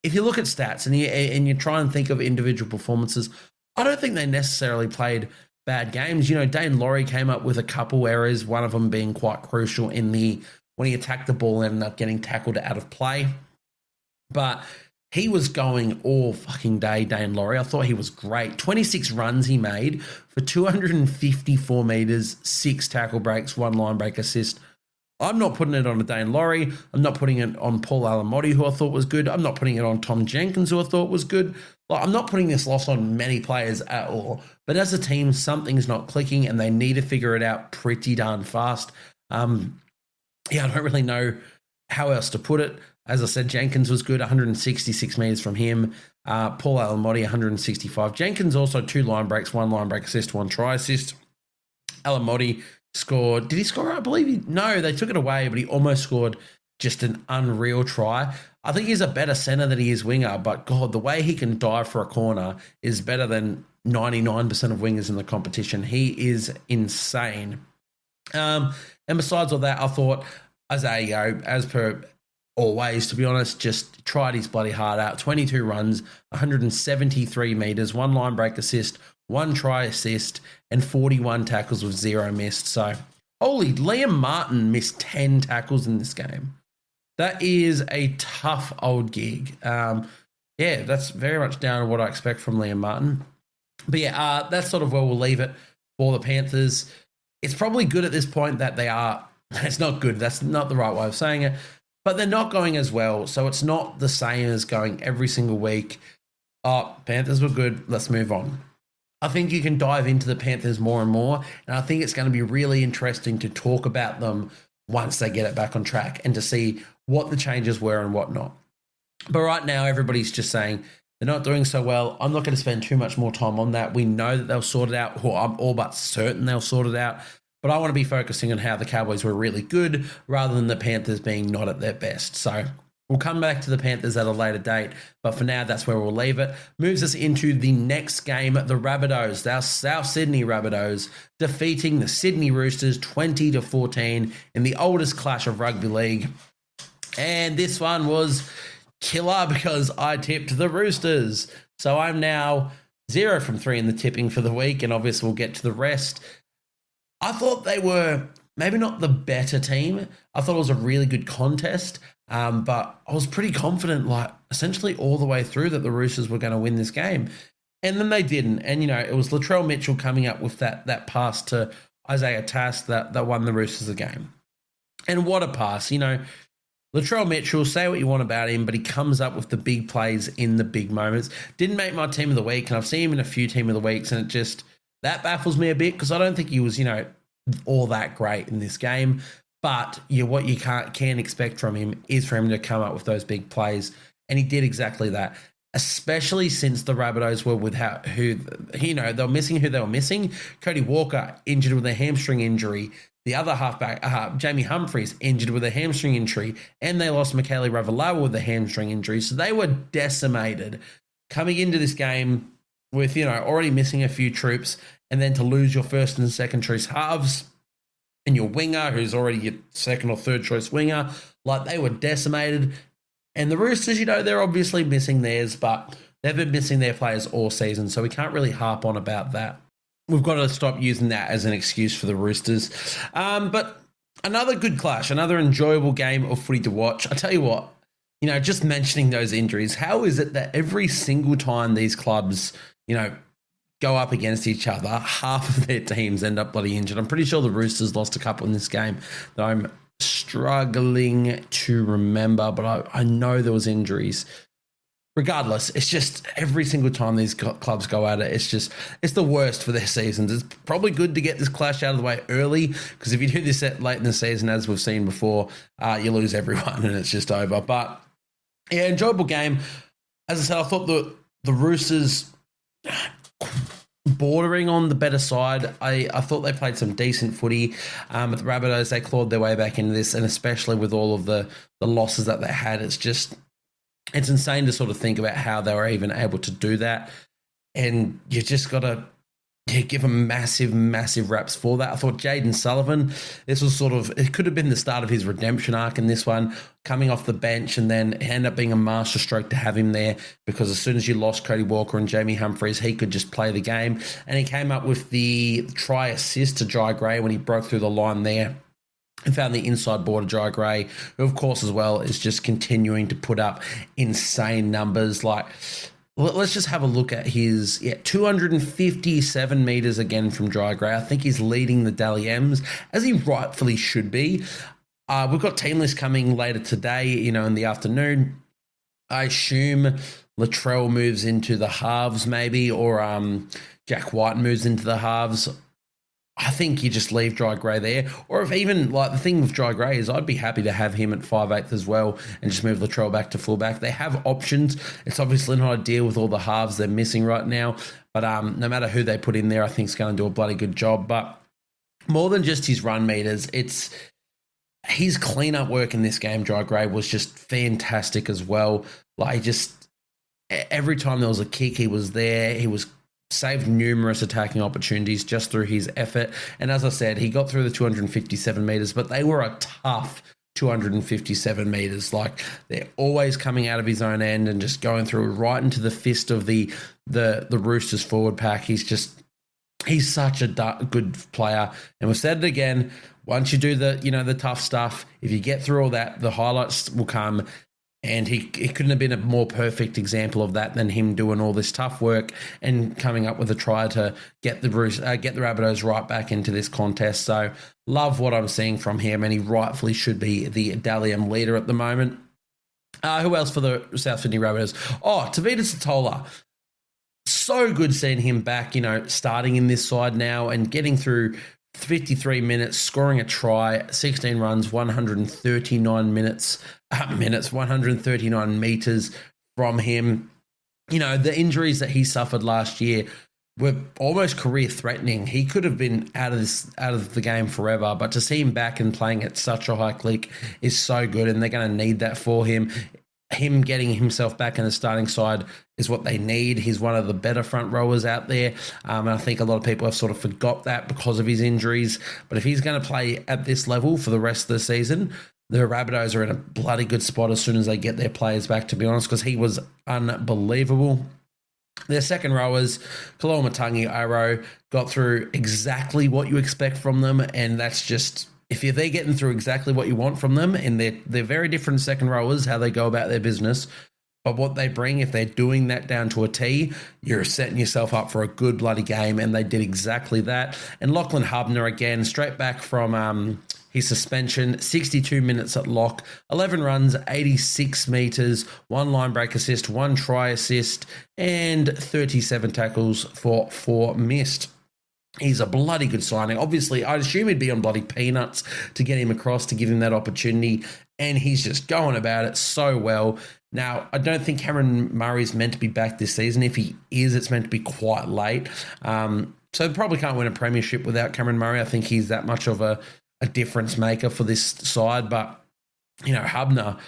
if you look at stats and you try and think of individual performances, I don't think they necessarily played bad games. You know, Dane Laurie came up with a couple errors, one of them being quite crucial in when he attacked the ball and ended up getting tackled out of play. But he was going all fucking day, Dane Laurie. I thought he was great. 26 runs he made for 254 metres, 6 tackle breaks, 1 line break assist. I'm not putting it on a Dane Laurie. I'm not putting it on Paul Alamotti, who I thought was good. I'm not putting it on Tom Jenkins, who I thought was good. Like, I'm not putting this loss on many players at all. But as a team, something's not clicking, and they need to figure it out pretty darn fast. Yeah, I don't really know how else to put it. As I said, Jenkins was good, 166 metres from him. Paul Alamotti, 165. Jenkins also 2 line breaks, 1 line break assist, 1 try assist. Alamotti scored. Did he score? I believe no, they took it away, but he almost scored just an unreal try. I think he's a better centre than he is winger, but God, the way he can dive for a corner is better than 99% of wingers in the competition. He is insane. And besides all that, I thought Isaiah, as per always, to be honest, just tried his bloody heart out. 22 runs, 173 metres, 1 line break assist, 1 try assist, and 41 tackles with 0 missed. So, holy, Liam Martin missed 10 tackles in this game. That is a tough old gig. Yeah, that's very much down to what I expect from Liam Martin. But yeah, that's sort of where we'll leave it for the Panthers. It's probably good at this point that they are, it's not good, that's not the right way of saying it, but they're not going as well. So it's not the same as going every single week, oh, Panthers were good, let's move on. I think you can dive into the Panthers more and more, and I think it's going to be really interesting to talk about them once they get it back on track and to see what the changes were and what not. But right now, everybody's just saying they're not doing so well. I'm not going to spend too much more time on that. We know that they'll sort it out, or I'm all but certain they'll sort it out. But I want to be focusing on how the Cowboys were really good rather than the Panthers being not at their best. So We'll come back to the Panthers at a later date, but for now, that's where we'll leave it. Moves us into the next game, the Rabbitohs, our South Sydney Rabbitohs, defeating the Sydney Roosters 20-14 in the oldest clash of rugby league. And this one was killer because I tipped the Roosters. So I'm now 0 from 3 in the tipping for the week, and obviously we'll get to the rest. I thought they were maybe not the better team. I thought it was a really good contest. But I was pretty confident, like, essentially all the way through that the Roosters were going to win this game. And then they didn't. And, it was Latrell Mitchell coming up with that pass to Isaiah Tass that won the Roosters the game. And what a pass. Latrell Mitchell, say what you want about him, but he comes up with the big plays in the big moments. Didn't make my team of the week, and I've seen him in a few team of the weeks, and that baffles me a bit because I don't think he was, all that great in this game. But what you can expect from him is for him to come up with those big plays, and he did exactly that. Especially since the Rabbitohs were without they were missing who they were missing. Cody Walker injured with a hamstring injury. The other halfback, Jamie Humphries, injured with a hamstring injury, and they lost Michaeli Ravalawa with a hamstring injury. So they were decimated coming into this game with already missing a few troops, and then to lose your first and second choice halves. And your winger, who's already your second or third choice winger, like they were decimated. And the Roosters, they're obviously missing theirs, but they've been missing their players all season, so we can't really harp on about that. We've got to stop using that as an excuse for the Roosters. But another good clash, another enjoyable game of footy to watch. I tell you what, just mentioning those injuries, how is it that every single time these clubs, go up against each other, half of their teams end up bloody injured? I'm pretty sure the Roosters lost a couple in this game that I'm struggling to remember, but I know there was injuries. Regardless, it's just every single time these clubs go at it, it's the worst for their seasons. It's probably good to get this clash out of the way early, because if you do this late in the season, as we've seen before, you lose everyone and it's just over. But yeah, enjoyable game. As I said, I thought the Roosters bordering on the better side. I thought they played some decent footy. With the Rabbitohs, they clawed their way back into this, and especially with all of the losses that they had, it's insane to sort of think about how they were even able to do that. And you just got to give them massive, massive raps for that. I thought Jaden Sullivan, this was it could have been the start of his redemption arc in this one, coming off the bench, and then it ended up being a masterstroke to have him there, because as soon as you lost Cody Walker and Jamie Humphries, he could just play the game. And he came up with the try assist to Jai Gray when he broke through the line there and found the inside border Jai Gray, who of course as well is just continuing to put up insane numbers. Like, let's just have a look at his 257 metres again from Jai Gray. I think he's leading the Dally M's, as he rightfully should be. We've got team list coming later today, in the afternoon. I assume Latrell moves into the halves maybe, or Jack White moves into the halves. I think you just leave Jai Gray there. Or if even, the thing with Jai Gray is I'd be happy to have him at 5'8" as well and just move Latrell back to fullback. They have options. It's obviously not ideal with all the halves they're missing right now, but no matter who they put in there, I think it's going to do a bloody good job. But more than just his run meters, it's his cleanup work in this game. Jai Gray was just fantastic as well. Every time there was a kick, he was there. He was saved numerous attacking opportunities just through his effort. And as I said, he got through the 257 metres, but they were a tough 257 metres. They're always coming out of his own end and just going through right into the fist of the Roosters forward pack. He's such a good player. And we've said it again, once you do the tough stuff, if you get through all that, the highlights will come. And he couldn't have been a more perfect example of that than him doing all this tough work and coming up with a try to get the Rabbitohs right back into this contest. So love what I'm seeing from him, and he rightfully should be the Dally M leader at the moment. Who else for the South Sydney Rabbitohs? Tavita Satola. So good seeing him back, starting in this side now and getting through 53 minutes, scoring a try, 16 runs, 139 139 meters from him. The injuries that he suffered last year were almost career threatening. He could have been out of the game forever, but to see him back and playing at such a high click is so good, and they're going to need that for him. him getting himself back in the starting side is what they need. He's one of the better front rowers out there. And I think a lot of people have sort of forgot that because of his injuries. But if he's going to play at this level for the rest of the season, the Rabbitohs are in a bloody good spot as soon as they get their players back, to be honest, because he was unbelievable. Their second rowers, Kaloa Matangi, Iro, got through exactly what you expect from them. And that's just, if they're getting through exactly what you want from them, and they're very different second rowers, how they go about their business, but what they bring, if they're doing that down to a T, you're setting yourself up for a good bloody game, and they did exactly that. And Lachlan Hubner, again, straight back from his suspension, 62 minutes at lock, 11 runs, 86 metres, 1 line break assist, 1 try assist, and 37 tackles for 4 missed. He's a bloody good signing. Obviously, I'd assume he'd be on bloody peanuts to get him across, to give him that opportunity, and he's just going about it so well. Now, I don't think Cameron Murray's meant to be back this season. If he is, it's meant to be quite late. So probably can't win a premiership without Cameron Murray. I think he's that much of a difference maker for this side. But, you know, Hubner,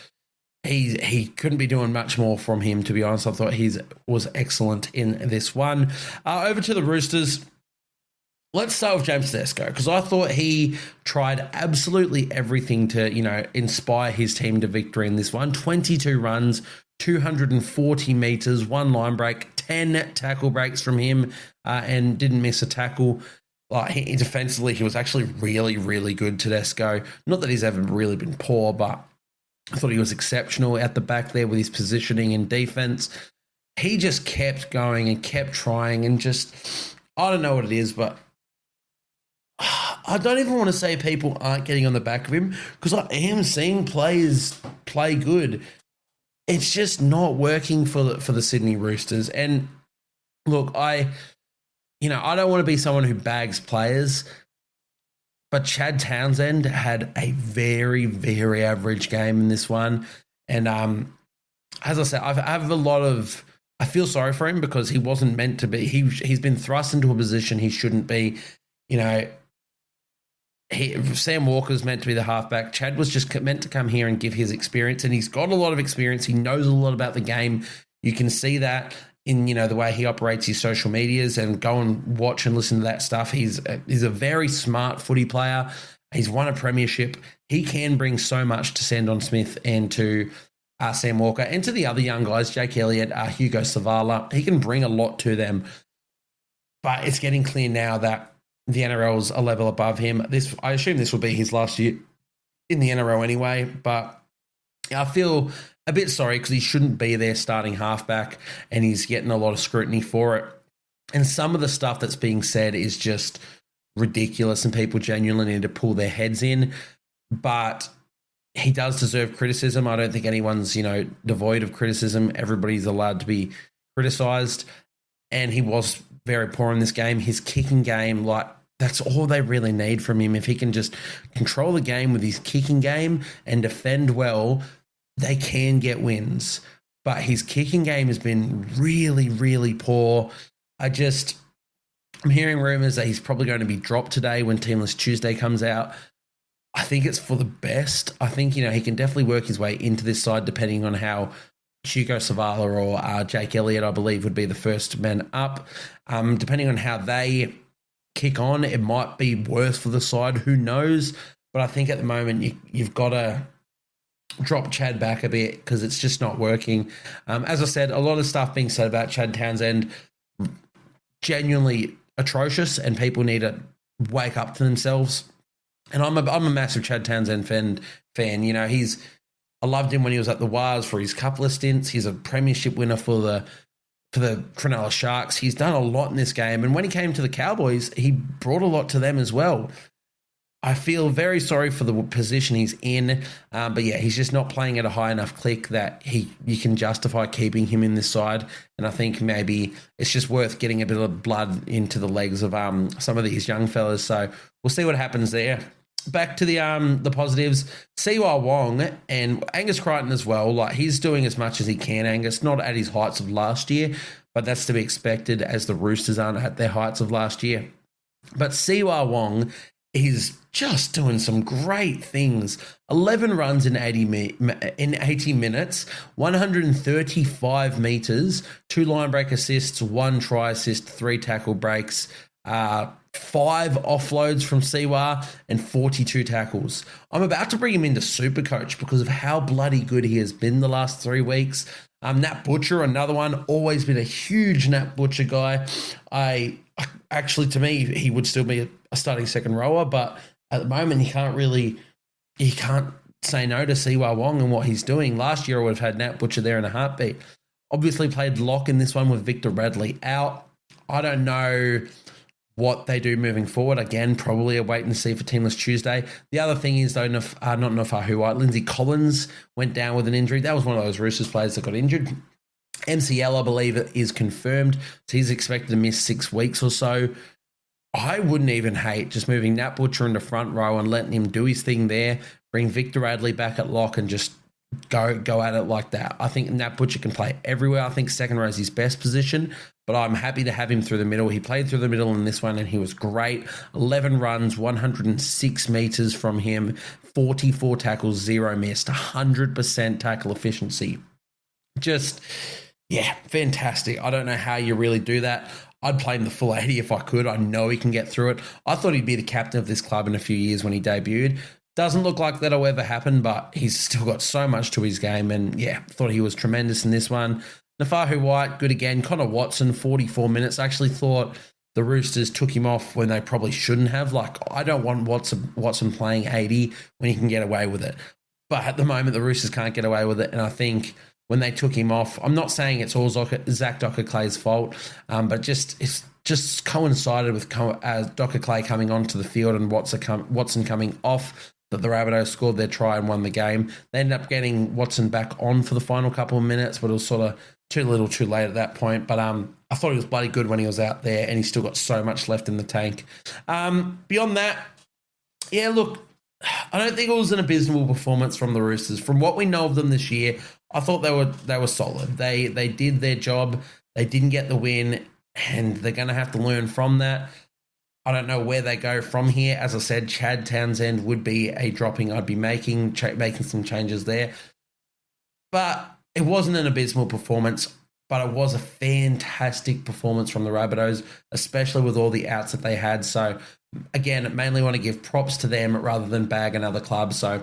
he couldn't be doing much more from him, to be honest. I thought he was excellent in this one. Over to the Roosters. Let's start with James Tedesco, because I thought he tried absolutely everything to, you know, inspire his team to victory in this one. 22 runs, 240 metres, 1 line break, 10 tackle breaks from him, and didn't miss a tackle. Defensively, he was actually really, really good, Tedesco. Not that he's ever really been poor, but I thought he was exceptional at the back there with his positioning and defence. He just kept going and kept trying, and just, I don't know what it is, but I don't even want to say people aren't getting on the back of him, because I am seeing players play good. It's just not working for the Sydney Roosters. And look, I don't want to be someone who bags players, but Chad Townsend had a very, very average game in this one. And as I said, I feel sorry for him, because he wasn't meant to be. He's been thrust into a position he shouldn't be. You know, Sam Walker's meant to be the halfback. Chad was just meant to come here and give his experience, and he's got a lot of experience. He knows a lot about the game. You can see that in, you know, the way he operates his social medias, and go and watch and listen to that stuff. He's a very smart footy player. He's won a premiership. He can bring so much to Sandon Smith and to Sam Walker, and to the other young guys, Jake Elliott, Hugo Savala. He can bring a lot to them. But it's getting clear now that the NRL's a level above him. I assume this will be his last year in the NRL anyway, but I feel a bit sorry, because he shouldn't be there starting halfback, and he's getting a lot of scrutiny for it. And some of the stuff that's being said is just ridiculous, and people genuinely need to pull their heads in. But he does deserve criticism. I don't think anyone's, you know, devoid of criticism. Everybody's allowed to be criticised, and he was very poor in this game. His kicking game, that's all they really need from him. If he can just control the game with his kicking game and defend well, they can get wins. But his kicking game has been really, really poor. I'm hearing rumours that he's probably going to be dropped today when Teamless Tuesday comes out. I think it's for the best. I think, you know, he can definitely work his way into this side, depending on how Hugo Savala or Jake Elliott, I believe, would be the first men up. Depending on how they kick on, it might be worse for the side. Who knows? But I think at the moment you've got to drop Chad back a bit, because it's just not working. As I said, a lot of stuff being said about Chad Townsend, genuinely atrocious, and people need to wake up to themselves. And I'm a massive Chad Townsend fan. You know, I loved him when he was at the Wars for his couple of stints. He's a premiership winner for the Cronulla Sharks. He's done a lot in this game. And when he came to the Cowboys, he brought a lot to them as well. I feel very sorry for the position he's in. But yeah, he's just not playing at a high enough click that you can justify keeping him in this side. And I think maybe it's just worth getting a bit of blood into the legs of some of these young fellas. So we'll see what happens there. Back to the positives, Siwa Wong and Angus Crichton as well. He's doing as much as he can, Angus, not at his heights of last year, but that's to be expected, as the Roosters aren't at their heights of last year. But Siwa Wong is just doing some great things. 11 runs in 80 minutes, 135 meters, 2 line break assists, 1 try assist, 3 tackle breaks, 5 offloads from Siwa, and 42 tackles. I'm about to bring him into Supercoach because of how bloody good he has been the last 3 weeks. Nat Butcher, another one, always been a huge Nat Butcher guy. Actually, to me, he would still be a starting second rower, but at the moment, he can't say no to Siwa Wong and what he's doing. Last year, I would have had Nat Butcher there in a heartbeat. Obviously played lock in this one with Victor Radley out. I don't know what they do moving forward. Again, probably a wait and see for Teamless Tuesday. The other thing is, though, not Nafahu White, Lindsay Collins went down with an injury. That was one of those Roosters players that got injured. MCL, I believe, is confirmed. So he's expected to miss 6 weeks or so. I wouldn't even hate just moving Nat Butcher in the front row and letting him do his thing there, bring Victor Radley back at lock and just go at it like that. I think Nat Butcher can play everywhere. I think second row is his best position, but I'm happy to have him through the middle. He played through the middle in this one and he was great. 11 runs, 106 meters from him, 44 tackles, 0 missed, 100% tackle efficiency. Just, yeah, fantastic. I don't know how you really do that. I'd play him the full 80 if I could. I know he can get through it. I thought he'd be the captain of this club in a few years when he debuted. Doesn't look like that'll ever happen, but he's still got so much to his game. And yeah, thought he was tremendous in this one. Nafahu White, good again. Connor Watson, 44 minutes. I actually thought the Roosters took him off when they probably shouldn't have. Like, I don't want Watson playing 80 when he can get away with it. But at the moment, the Roosters can't get away with it. And I think when they took him off, I'm not saying it's all Zach Docker-Clay's fault, but it's just coincided with Docker-Clay coming onto the field and Watson coming off that the Rabbitohs scored their try and won the game. They ended up getting Watson back on for the final couple of minutes, but it was sort of too little too late at that point. But I thought he was bloody good when he was out there, and he's still got so much left in the tank. Beyond that, yeah, look, I don't think it was an abysmal performance from the Roosters. From what we know of them this year, I thought they were solid. They did their job. They didn't get the win, and they're going to have to learn from that. I don't know where they go from here. As I said, Chad Townsend would be a dropping I'd be making some changes there. But it wasn't an abysmal performance, but it was a fantastic performance from the Rabbitohs, especially with all the outs that they had. So, again, mainly want to give props to them rather than bag another club. So,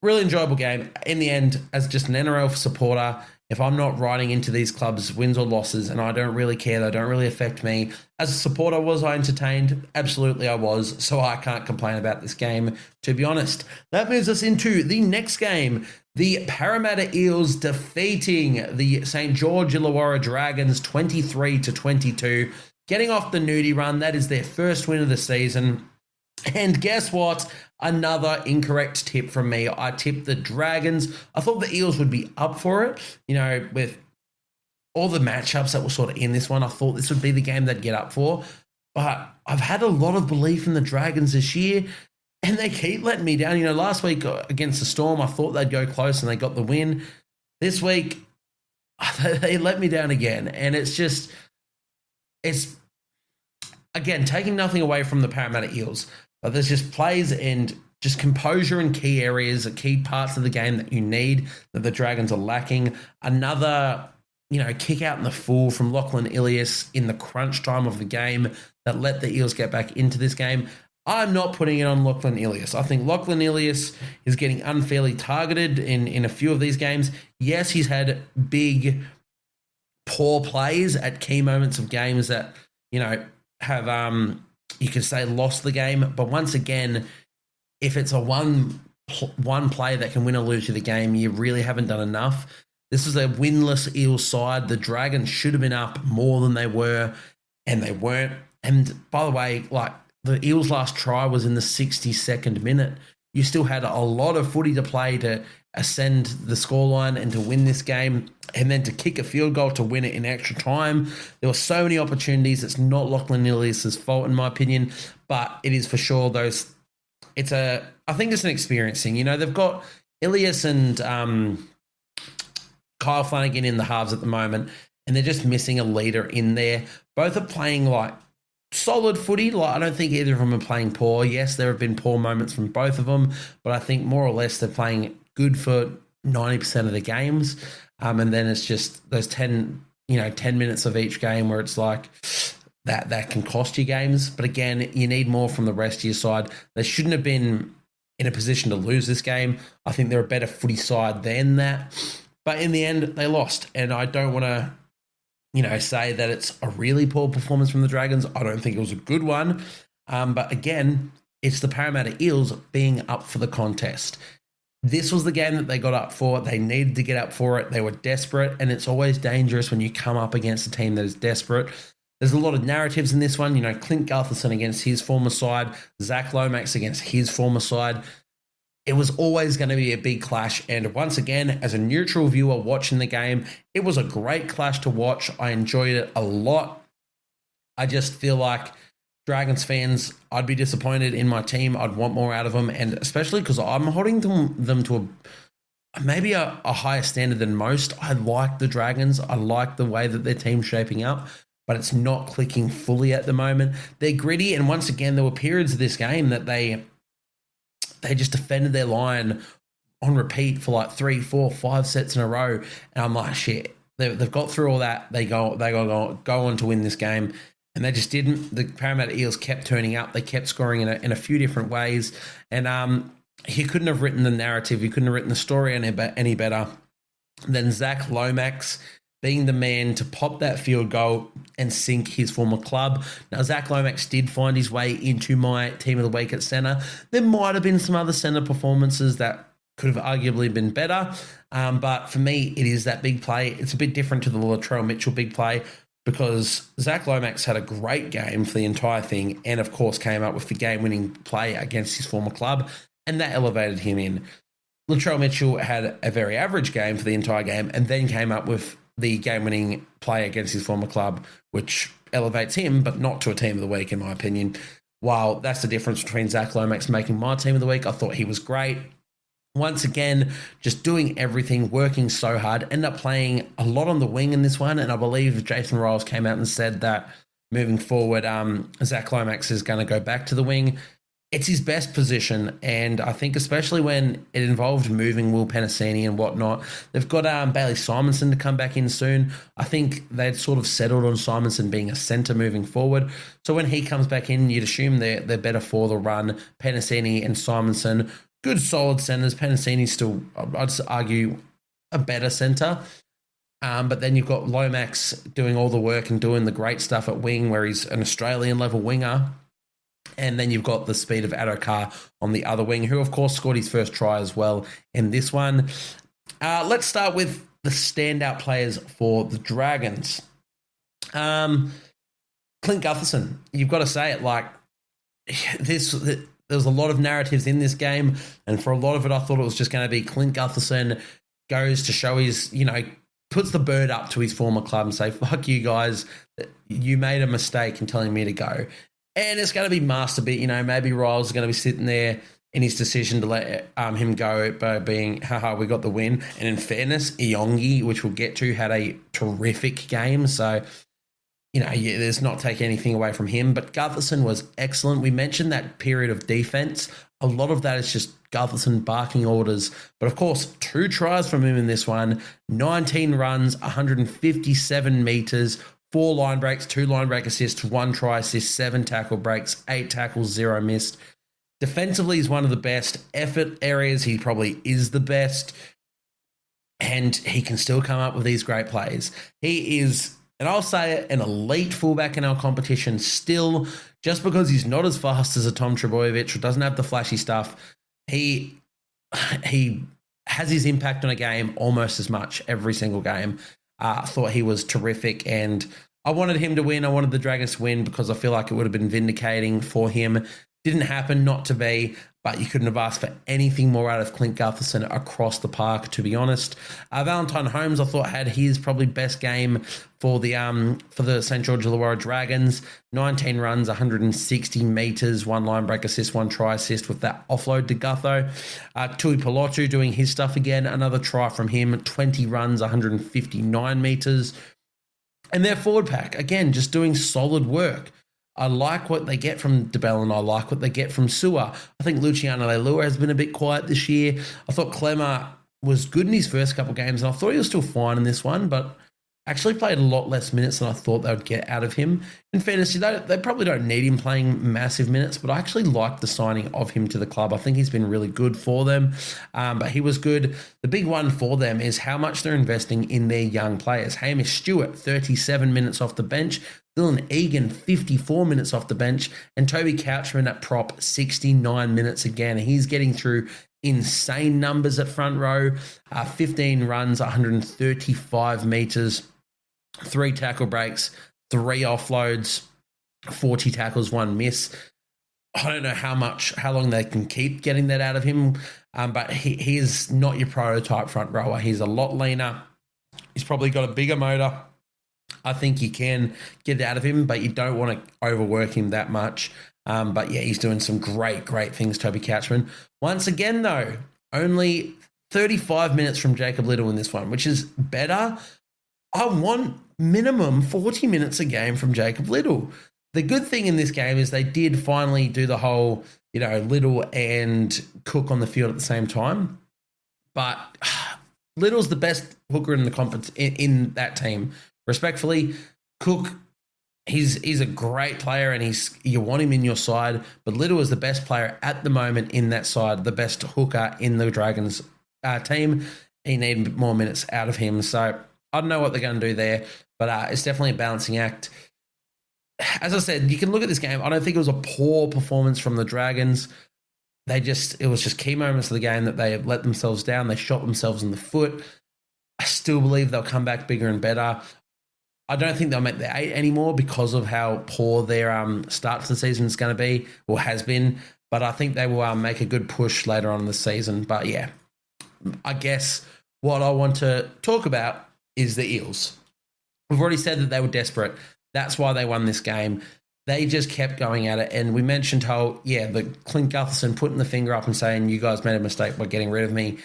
really enjoyable game. In the end, as just an NRL supporter, if I'm not writing into these clubs' wins or losses, and I don't really care, they don't really affect me. As a supporter, was I entertained? Absolutely I was, so I can't complain about this game, to be honest. That moves us into the next game. The Parramatta Eels defeating the St. George Illawarra Dragons 23-22. Getting off the nudie run, that is their first win of the season. And guess what? Another incorrect tip from me. I tipped the Dragons. I thought the Eels would be up for it. You know, with all the matchups that were sort of in this one, I thought this would be the game they'd get up for. But I've had a lot of belief in the Dragons this year, and they keep letting me down. You know, last week against the Storm, I thought they'd go close, and they got the win. This week, they let me down again. And it's again, taking nothing away from the Parramatta Eels. But there's just plays and just composure in key areas, key parts of the game that you need that the Dragons are lacking. Another, kick out in the full from Lachlan Ilias in the crunch time of the game that let the Eels get back into this game. I'm not putting it on Lachlan Ilias. I think Lachlan Ilias is getting unfairly targeted in a few of these games. Yes, he's had big, poor plays at key moments of games that, have you could say lost the game. But once again, if it's a one play that can win or lose you the game, you really haven't done enough. This is a winless Eels side. The Dragons should have been up more than they were, and they weren't. And by the way, the Eels' last try was in the 62nd minute. You still had a lot of footy to play to ascend the scoreline and to win this game, and then to kick a field goal to win it in extra time. There were so many opportunities. It's not Lachlan Ilias' fault, in my opinion, but it is for sure I think it's an experience thing. They've got Ilias and Kyle Flanagan in the halves at the moment, and they're just missing a leader in there. Both are playing solid footy. Like, I don't think either of them are playing poor. Yes, there have been poor moments from both of them, but I think more or less they're playing good for 90% of the games. And then it's just those 10 minutes of each game where it's like that can cost you games. But again, you need more from the rest of your side. They shouldn't have been in a position to lose this game. I think they're a better footy side than that. But in the end, they lost. And I don't want to say that it's a really poor performance from the Dragons. I don't think it was a good one. But again, it's the Parramatta Eels being up for the contest. This was the game that they got up for. They needed to get up for it. They were desperate, and it's always dangerous when you come up against a team that is desperate. There's a lot of narratives in this one. Clint Gutherson against his former side, Zach Lomax against his former side. It was always going to be a big clash. And once again, as a neutral viewer watching the game, it was a great clash to watch. I enjoyed it a lot. I just feel like Dragons fans, I'd be disappointed in my team. I'd want more out of them. And especially because I'm holding them to maybe a higher standard than most. I like the Dragons. I like the way that their team's shaping up, but it's not clicking fully at the moment. They're gritty. And once again, there were periods of this game that they just defended their line on repeat for like 3, 4, 5 sets in a row. And I'm like, shit, they've got through all that. They go on to win this game. And they just didn't. The Parramatta Eels kept turning up. They kept scoring in a few different ways. And he couldn't have written the narrative. He couldn't have written the story any better than Zach Lomax being the man to pop that field goal and sink his former club. Now, Zach Lomax did find his way into my team of the week at centre. There might have been some other centre performances that could have arguably been better. But for me, it is that big play. It's a bit different to the Latrell Mitchell big play because Zach Lomax had a great game for the entire thing and, of course, came up with the game-winning play against his former club, and that elevated him in. Latrell Mitchell had a very average game for the entire game and then came up with the game-winning play against his former club, which elevates him, but not to a team of the week, in my opinion. While that's the difference between Zach Lomax making my team of the week, I thought he was great. Once again, just doing everything, working so hard, ended up playing a lot on the wing in this one, and I believe Jason Riles came out and said that moving forward, Zach Lomax is going to go back to the wing. It's his best position, and I think especially when it involved moving Will Penasini and whatnot, they've got Bailey Simonson to come back in soon. I think they'd sort of settled on Simonson being a centre moving forward. So when he comes back in, you'd assume they're better for the run. Penasini and Simonson, good solid centres. Penasini's still, I'd argue, a better centre. But then you've got Lomax doing all the work and doing the great stuff at wing where he's an Australian-level winger. And then you've got the speed of Adokar on the other wing, who, of course, scored his first try as well in this one. Let's start with the standout players for the Dragons. Clint Gutherson, you've got to say it, like, there was a lot of narratives in this game, and for a lot of it, I thought it was just going to be Clint Gutherson goes to show his, puts the bird up to his former club and say, fuck you guys, you made a mistake in telling me to go. And it's going to be master bit, maybe Riles is going to be sitting there in his decision to let him go by being, haha, we got the win. And in fairness, Iongi, which we'll get to, had a terrific game. So, there's not taking anything away from him. But Gutherson was excellent. We mentioned that period of defense. A lot of that is just Gutherson barking orders. But, of course, 2 tries from him in this one, 19 runs, 157 metres, 4 line breaks, 2 line break assists, 1 try assist, 7 tackle breaks, 8 tackles, 0 missed. Defensively, he's one of the best. Effort areas, he probably is the best. And he can still come up with these great plays. He is, and I'll say it, an elite fullback in our competition still, just because he's not as fast as a Tom Trebojevic or doesn't have the flashy stuff. He has his impact on a game almost as much every single game. I thought he was terrific, and I wanted him to win. I wanted the Dragons to win because I feel like it would have been vindicating for him. Didn't happen, not to be, but you couldn't have asked for anything more out of Clint Gutherson across the park, to be honest. Valentine Holmes, I thought, had his probably best game for the St. George Illawarra Dragons. 19 runs, 160 metres, 1 line break assist, 1 try assist with that offload to Gutho. Tui Pelotu doing his stuff again. Another try from him, 20 runs, 159 metres. And their forward pack, again, just doing solid work. I like what they get from DeBell and I like what they get from Sewer. I think Luciano Leilua has been a bit quiet this year. I thought Clemmer was good in his first couple of games, and I thought he was still fine in this one, but actually played a lot less minutes than I thought they would get out of him. In fairness, they probably don't need him playing massive minutes, but I actually like the signing of him to the club. I think he's been really good for them, but he was good. The big one for them is how much they're investing in their young players. Hamish Stewart, 37 minutes off the bench. Dylan Egan, 54 minutes off the bench. And Toby Couchman at prop, 69 minutes again. He's getting through insane numbers at front row. 15 runs, 135 metres. 3 tackle breaks, 3 offloads, 40 tackles, 1 miss. I don't know how long they can keep getting that out of him, but he is not your prototype front rower. He's a lot leaner. He's probably got a bigger motor. I think you can get it out of him, but you don't want to overwork him that much. But yeah, he's doing some great things, Toby Couchman. Once again, though, only 35 minutes from Jacob Little in this one, which is better. I want minimum 40 minutes a game from Jacob Little. The good thing in this game is they did finally do the whole, Little and Cook on the field at the same time. But Little's the best hooker in the conference in that team. Respectfully, Cook, he's a great player and you want him in your side, but Little is the best player at the moment in that side, the best hooker in the Dragons team. He needs more minutes out of him. So I don't know what they're going to do there, but it's definitely a balancing act. As I said, you can look at this game. I don't think it was a poor performance from the Dragons. It was just key moments of the game that they let themselves down. They shot themselves in the foot. I still believe they'll come back bigger and better. I don't think they'll make the 8 anymore because of how poor their start to the season is going to be, or has been. But I think they will make a good push later on in the season. But yeah, I guess what I want to talk about is the Eels. We've already said that they were desperate. That's why they won this game. They just kept going at it. And we mentioned how, the Clint Gutherson putting the finger up and saying, you guys made a mistake by getting rid of me.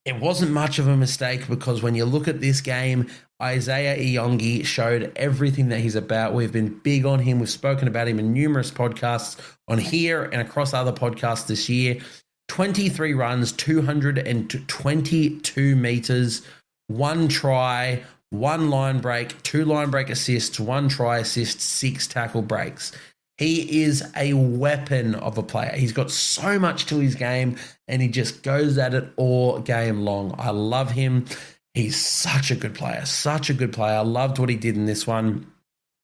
It wasn't much of a mistake because when you look at this game, Isaiah Iongi showed everything that he's about. We've been big on him. We've spoken about him in numerous podcasts on here and across other podcasts this year. 23 runs, 222 metres, 1 try, 1 line break, 2 line break assists, 1 try assist, 6 tackle breaks. He is a weapon of a player. He's got so much to his game and he just goes at it all game long. I love him. He's such a good player, I loved what he did in this one.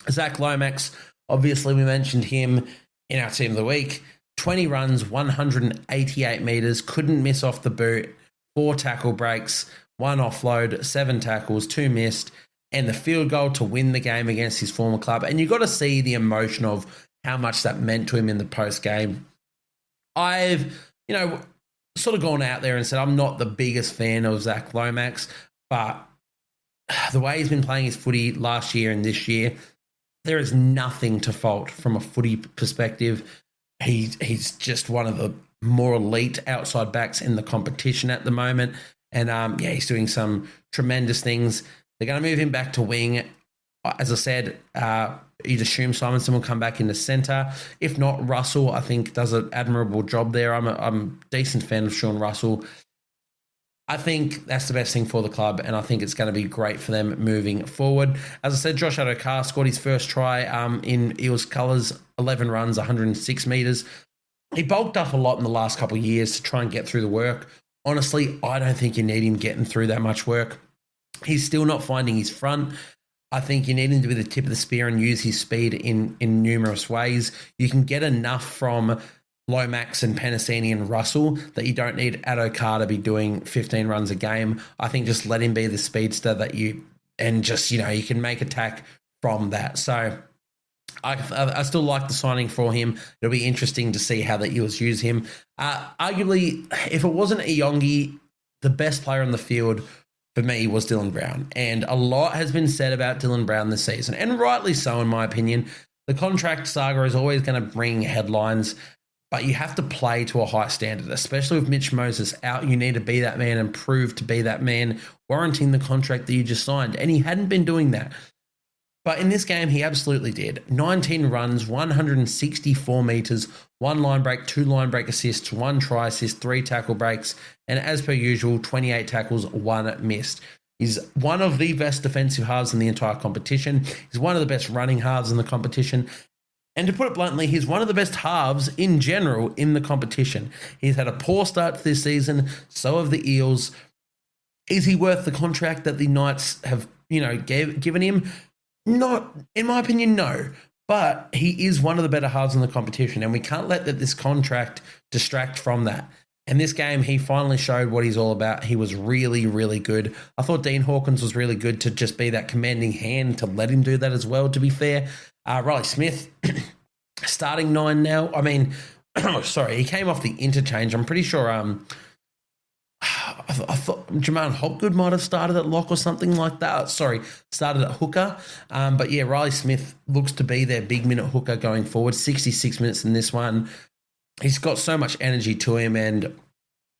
Zach Lomax, obviously we mentioned him in our team of the week. 20 runs, 188 metres, couldn't miss off the boot, 4 tackle breaks, 1 offload, 7 tackles, 2 missed, and the field goal to win the game against his former club. And you've got to see the emotion of how much that meant to him in the post-game. I've, sort of gone out there and said I'm not the biggest fan of Zach Lomax, but the way he's been playing his footy last year and this year, there is nothing to fault from a footy perspective. He's just one of the more elite outside backs in the competition at the moment. And, he's doing some tremendous things. They're going to move him back to wing. As I said, you'd assume Simonson will come back in the centre. If not, Russell, I think, does an admirable job there. I'm a decent fan of Sean Russell. I think that's the best thing for the club, and I think it's going to be great for them moving forward. As I said, Josh Adokar scored his first try in Eels colours, 11 runs, 106 metres. He bulked up a lot in the last couple of years to try and get through the work. Honestly, I don't think you need him getting through that much work. He's still not finding his front. I think you need him to be the tip of the spear and use his speed in numerous ways. You can get enough from Lomax and Penasini and Russell that you don't need Adokar to be doing 15 runs a game. I think just let him be the speedster that you can make attack from that. So I still like the signing for him. It'll be interesting to see how the Eels use him. Arguably, if it wasn't Iongi, the best player on the field for me was Dylan Brown. And a lot has been said about Dylan Brown this season, and rightly so in my opinion. The contract saga is always going to bring headlines, but you have to play to a high standard, especially with Mitch Moses out. You need to be that man and prove to be that man, warranting the contract that you just signed. And he hadn't been doing that. But in this game, he absolutely did. 19 runs, 164 metres, 1 line break, 2 line break assists, 1 try assist, 3 tackle breaks, and as per usual, 28 tackles, 1 missed. He's one of the best defensive halves in the entire competition. He's one of the best running halves in the competition. And to put it bluntly, he's one of the best halves in general in the competition. He's had a poor start to this season, so have the Eels. Is he worth the contract that the Knights have, given him? Not, in my opinion, no. But he is one of the better halves in the competition, and we can't let this contract distract from that. In this game, he finally showed what he's all about. He was really, really good. I thought Dean Hawkins was really good to just be that commanding hand, to let him do that as well, to be fair. Riley Smith, starting 9 now. I mean, sorry, he came off the interchange. I'm pretty sure I thought Jermaine Hopgood might have started at lock or something like that. Sorry, started at hooker. But yeah, Riley Smith looks to be their big minute hooker going forward. 66 minutes in this one. He's got so much energy to him, and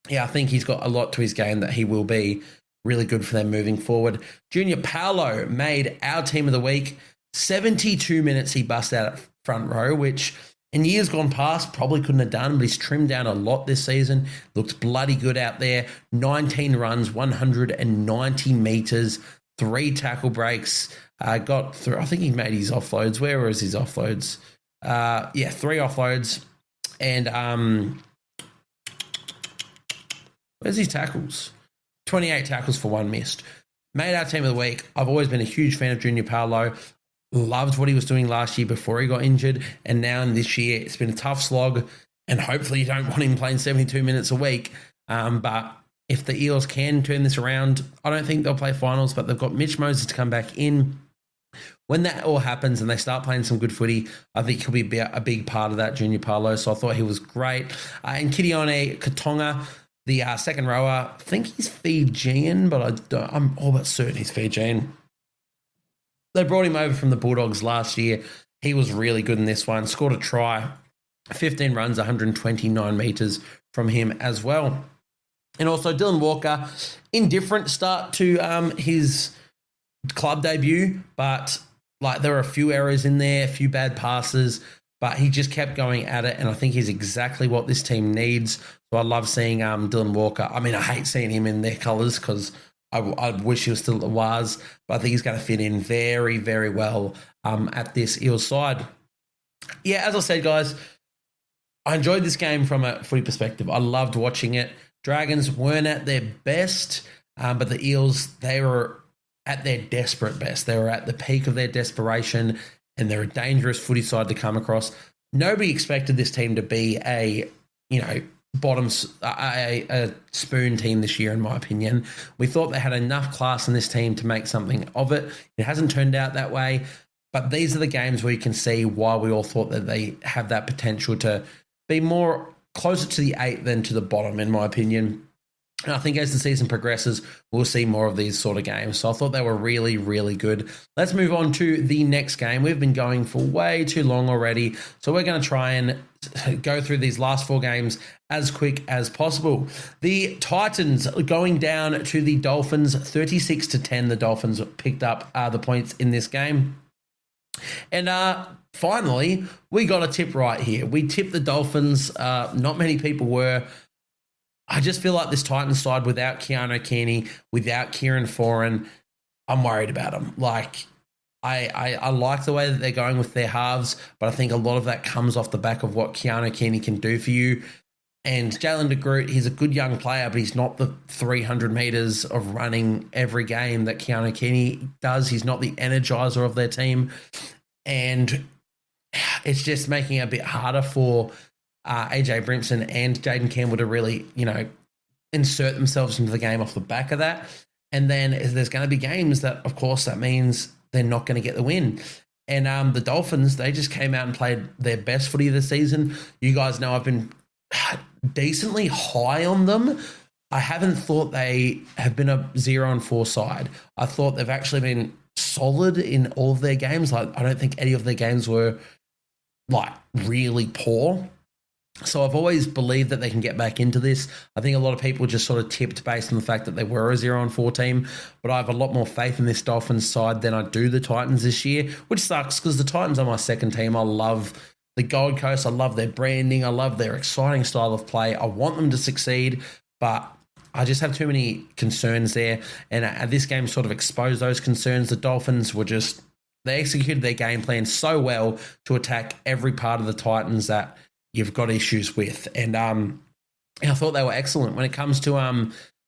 yeah, I think he's got a lot to his game that he will be really good for them moving forward. Junior Paolo made our team of the week. 72 minutes he bust out at front row, which in years gone past probably couldn't have done, but he's trimmed down a lot this season. Looks bloody good out there. 19 runs, 190 metres, 3 tackle breaks. Got through. I think he made his offloads. Where was his offloads? 3 offloads. And where's his tackles? 28 tackles for 1 missed. Made our team of the week. I've always been a huge fan of Junior Paolo. Loved what he was doing last year before he got injured. And now in this year, it's been a tough slog. And hopefully you don't want him playing 72 minutes a week. But if the Eels can turn this around, I don't think they'll play finals, but they've got Mitch Moses to come back in. When that all happens and they start playing some good footy, I think he'll be a big part of that, Junior Paolo. So I thought he was great. And Kidione Katonga, the second rower, I think he's Fijian, but I'm all but certain he's Fijian. They brought him over from the Bulldogs last year. He was really good in this one. Scored a try, 15 runs, 129 metres from him as well. And also Dylan Walker, indifferent start to his club debut, but there were a few errors in there, a few bad passes, but he just kept going at it, and I think he's exactly what this team needs. So I love seeing Dylan Walker. I mean, I hate seeing him in their colours because I wish he was still at the Waz, but I think he's going to fit in very, very well at this Eels side. Yeah, as I said, guys, I enjoyed this game from a footy perspective. I loved watching it. Dragons weren't at their best, but the Eels, they were at their desperate best. They were at the peak of their desperation, and they're a dangerous footy side to come across. Nobody expected this team to be a spoon team this year, in my opinion. We thought they had enough class in this team to make something of it. It hasn't turned out that way, but these are the games where you can see why we all thought that they have that potential to be more closer to the 8 than to the bottom, in my opinion. And I think as the season progresses, we'll see more of these sort of games. So I thought they were really, really good. Let's move on to the next game. We've been going for way too long already. So we're going to try and go through these last 4 games as quick as possible. The Titans going down to the Dolphins, 36-10. The Dolphins picked up the points in this game. And finally, we got a tip right here. We tipped the Dolphins. Not many people were. I just feel like this Titans side, without Keanu Keaney, without Kieran Foran, I'm worried about them. I like the way that they're going with their halves, but I think a lot of that comes off the back of what Keanu Keaney can do for you. And Jalen DeGroot, he's a good young player, but he's not the 300 metres of running every game that Keanu Keaney does. He's not the energizer of their team. And it's just making it a bit harder for AJ Brimson and Jaden Campbell to really, insert themselves into the game off the back of that. And then there's going to be games that, of course, that means they're not going to get the win. And the Dolphins, they just came out and played their best footy of the season. You guys know I've been decently high on them. I haven't thought they have been a 0-4 side. I thought they've actually been solid in all of their games. I don't think any of their games were really poor. So I've always believed that they can get back into this. I think a lot of people just sort of tipped based on the fact that they were a 0-4 team, but I have a lot more faith in this Dolphins side than I do the Titans this year, which sucks because the Titans are my second team. I love the Gold Coast. I love their branding. I love their exciting style of play. I want them to succeed, but I just have too many concerns there. And this game sort of exposed those concerns. The Dolphins were just, they executed their game plan so well to attack every part of the Titans that you've got issues with. And I thought they were excellent. When it comes to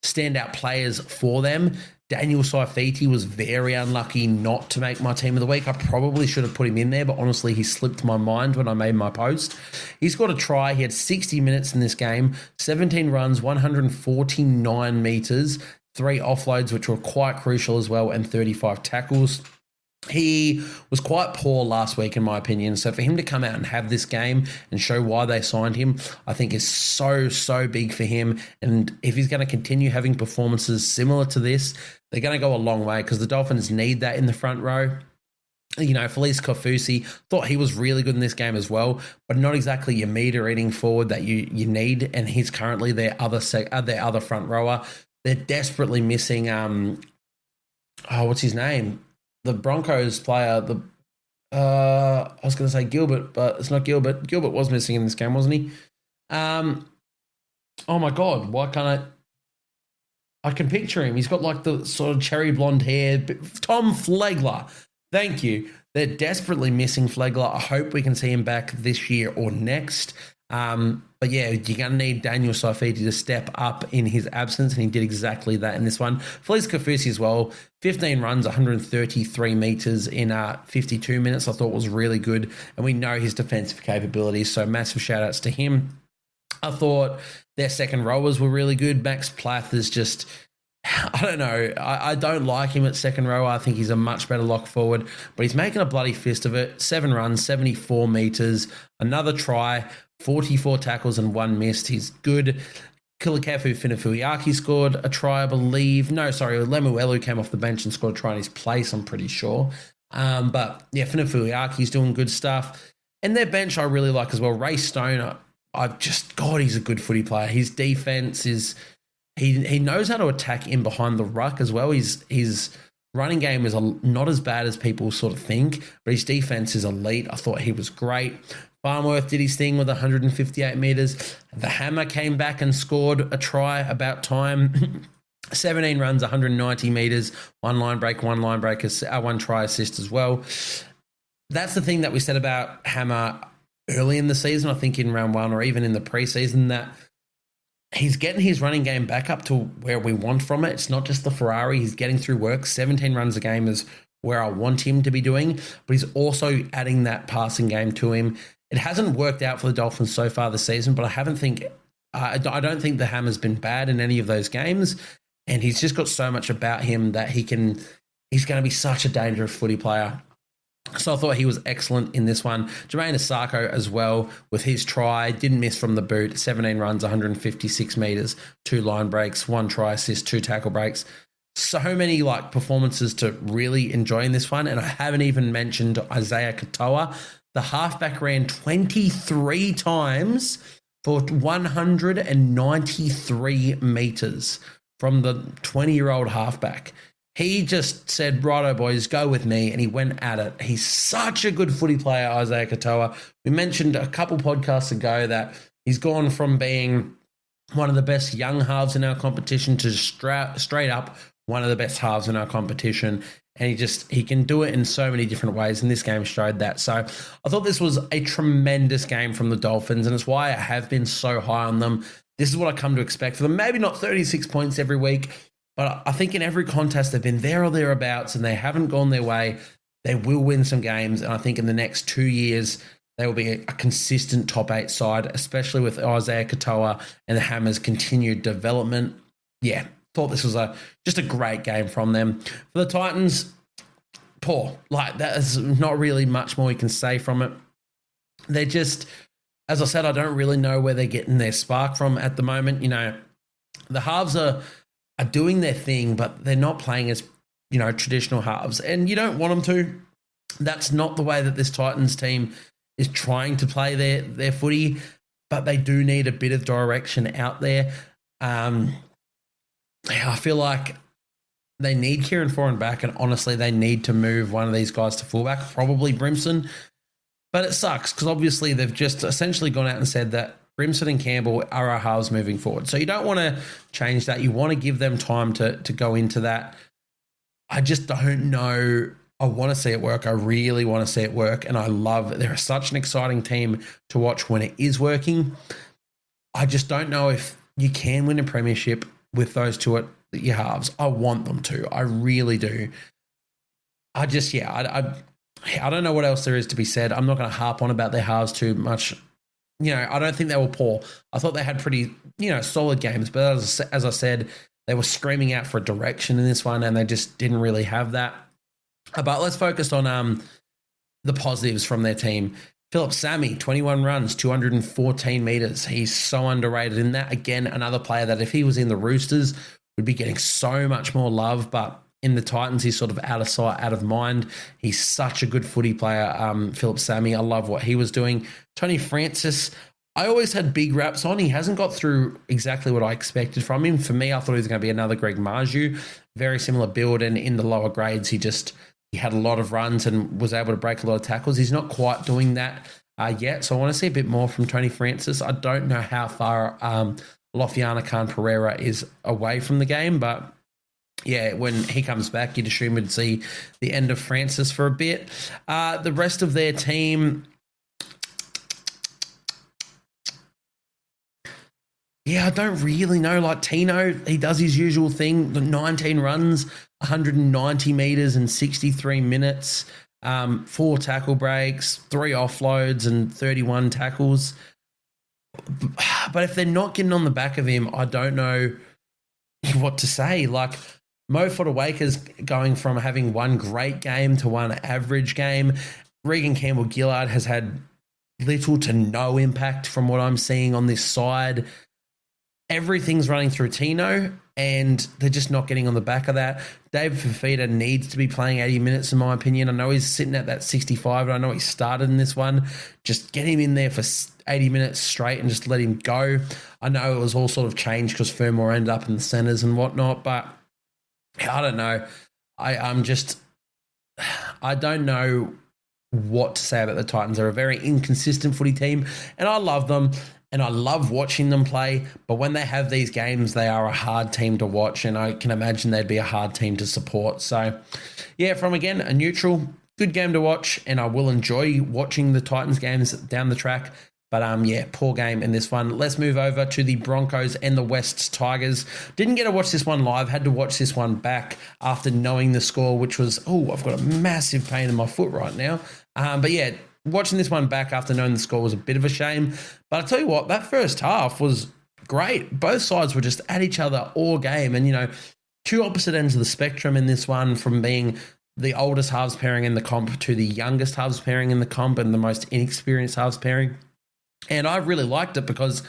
standout players for them, Daniel Saifiti was very unlucky not to make my team of the week. I probably should have put him in there, but honestly, he slipped my mind when I made my post. He scored a try. He had 60 minutes in this game, 17 runs, 149 meters, 3 offloads, which were quite crucial as well, and 35 tackles. He was quite poor last week, in my opinion. So for him to come out and have this game and show why they signed him, I think is so, so big for him. And if he's going to continue having performances similar to this, they're going to go a long way because the Dolphins need that in the front row. You know, Felice Kofusi, thought he was really good in this game as well, but not exactly your meter-eating forward that you need. And he's currently their other front rower. They're desperately missing, what's his name? The Broncos player, I was going to say Gilbert, but it's not Gilbert. Gilbert was missing in this game, wasn't he? Oh my God, why can't I can picture him. He's got like the sort of cherry blonde hair. Tom Flegler. Thank you. They're desperately missing Flegler. I hope we can see him back this year or next. But yeah, you're going to need Daniel Saifiti to step up in his absence, and he did exactly that in this one. Felice Kofusi as well, 15 runs, 133 meters in 52 minutes, I thought was really good, and we know his defensive capabilities, so massive shout-outs to him. I thought their second rowers were really good. Max Plath is just, I don't know, I don't like him at second row. I think he's a much better lock forward, but he's making a bloody fist of it. 7 runs, 74 meters, another try, 44 tackles and 1 missed. He's good. Kilikefu Finafuiaki scored a try, I believe. No, sorry, Lemuelu came off the bench and scored a try in his place, I'm pretty sure. But yeah, Finafuiaki's doing good stuff. And their bench I really like as well. Ray Stone, God, he's a good footy player. His defense is, he knows how to attack in behind the ruck as well. His running game is not as bad as people sort of think, but his defense is elite. I thought he was great. Farnworth did his thing with 158 meters. The Hammer came back and scored a try about time. 17 runs, 190 meters, 1 line break, 1 try assist as well. That's the thing that we said about Hammer early in the season, I think in round 1 or even in the preseason, that he's getting his running game back up to where we want from it. It's not just the Ferrari. He's getting through work. 17 runs a game is where I want him to be doing, but he's also adding that passing game to him. It hasn't worked out for the Dolphins so far this season, but I don't think the Hammer's been bad in any of those games, and he's just got so much about him that he's going to be such a dangerous footy player. So I thought he was excellent in this one. Jermaine Asako as well with his try, didn't miss from the boot, 17 runs, 156 meters, 2 line breaks, 1 try assist, 2 tackle breaks. So many performances to really enjoy in this one, and I haven't even mentioned Isaiah Katoa. The halfback ran 23 times for 193 meters from the 20-year-old halfback. He just said, righto, boys, go with me, and he went at it. He's such a good footy player, Isaiah Katoa. We mentioned a couple podcasts ago that he's gone from being one of the best young halves in our competition to straight up one of the best halves in our competition. And he can do it in so many different ways, and this game showed that. So I thought this was a tremendous game from the Dolphins, and it's why I have been so high on them. This is what I come to expect for them. Maybe not 36 points every week, but I think in every contest they've been there or thereabouts, and they haven't gone their way. They will win some games, and I think in the next 2 years they will be a consistent top 8 side, especially with Isaiah Katoa and the Hammers' continued development. Yeah, thought this was just a great game from them. For the Titans, poor. There's not really much more you can say from it. They're just, as I said, I don't really know where they're getting their spark from at the moment. You know, the halves are doing their thing, but they're not playing as, traditional halves. And you don't want them to. That's not the way that this Titans team is trying to play their footy. but they do need a bit of direction out there. I feel like they need Kieran Foran back, and honestly, they need to move one of these guys to fullback, probably Brimson. But it sucks because obviously they've just essentially gone out and said that Brimson and Campbell are our halves moving forward. So you don't want to change that. You want to give them time to go into that. I just don't know. I want to see it work. I really want to see it work. And I love, they're such an exciting team to watch when it is working. I just don't know if you can win a premiership with those two at your halves. I want them to. I really do. I don't know what else there is to be said. I'm not going to harp on about their halves too much. I don't think they were poor. I thought they had pretty, solid games. But as I said, they were screaming out for direction in this one, and they just didn't really have that. But let's focus on the positives from their team. Philip Sammy, 21 runs, 214 metres. He's so underrated in that. Again, another player that if he was in the Roosters would be getting so much more love, but in the Titans, he's sort of out of sight, out of mind. He's such a good footy player, Philip Sammy. I love what he was doing. Tony Francis, I always had big raps on. He hasn't got through exactly what I expected from him. For me, I thought he was going to be another Greg Marju. Very similar build, and in the lower grades, he had a lot of runs and was able to break a lot of tackles. He's not quite doing that yet, so I want to see a bit more from Tony Francis. I don't know how far Lofiana Khan Pereira is away from the game, but yeah, when he comes back, you'd assume we'd see the end of Francis for a bit. The rest of their team, I don't really know. Like Tino, he does his usual thing, 19 runs, 190 metres and 63 minutes, 4 tackle breaks, 3 offloads and 31 tackles. But if they're not getting on the back of him, I don't know what to say. Like Mo Fodawaker's going from having one great game to one average game. Regan Campbell-Gillard has had little to no impact from what I'm seeing on this side. Everything's running through Tino, and they're just not getting on the back of that. David Fifita needs to be playing 80 minutes, in my opinion. I know he's sitting at that 65, and I know he started in this one. Just get him in there for 80 minutes straight and just let him go. I know it was all sort of changed because Fermor ended up in the centres and whatnot, but I don't know. I don't know what to say about the Titans. They're a very inconsistent footy team, and I love them. And I love watching them play, but when they have these games, they are a hard team to watch, and I can imagine they'd be a hard team to support. So, yeah, from, again, a neutral, good game to watch, and I will enjoy watching the Titans games down the track. But, poor game in this one. Let's move over to the Broncos and the West Tigers. Didn't get to watch this one live. Had to watch this one back after knowing the score, which was, I've got a massive pain in my foot right now. Watching this one back after knowing the score was a bit of a shame. But I'll tell you what, that first half was great. Both sides were just at each other all game. And, two opposite ends of the spectrum in this one, from being the oldest halves pairing in the comp to the youngest halves pairing in the comp and the most inexperienced halves pairing. And I really liked it because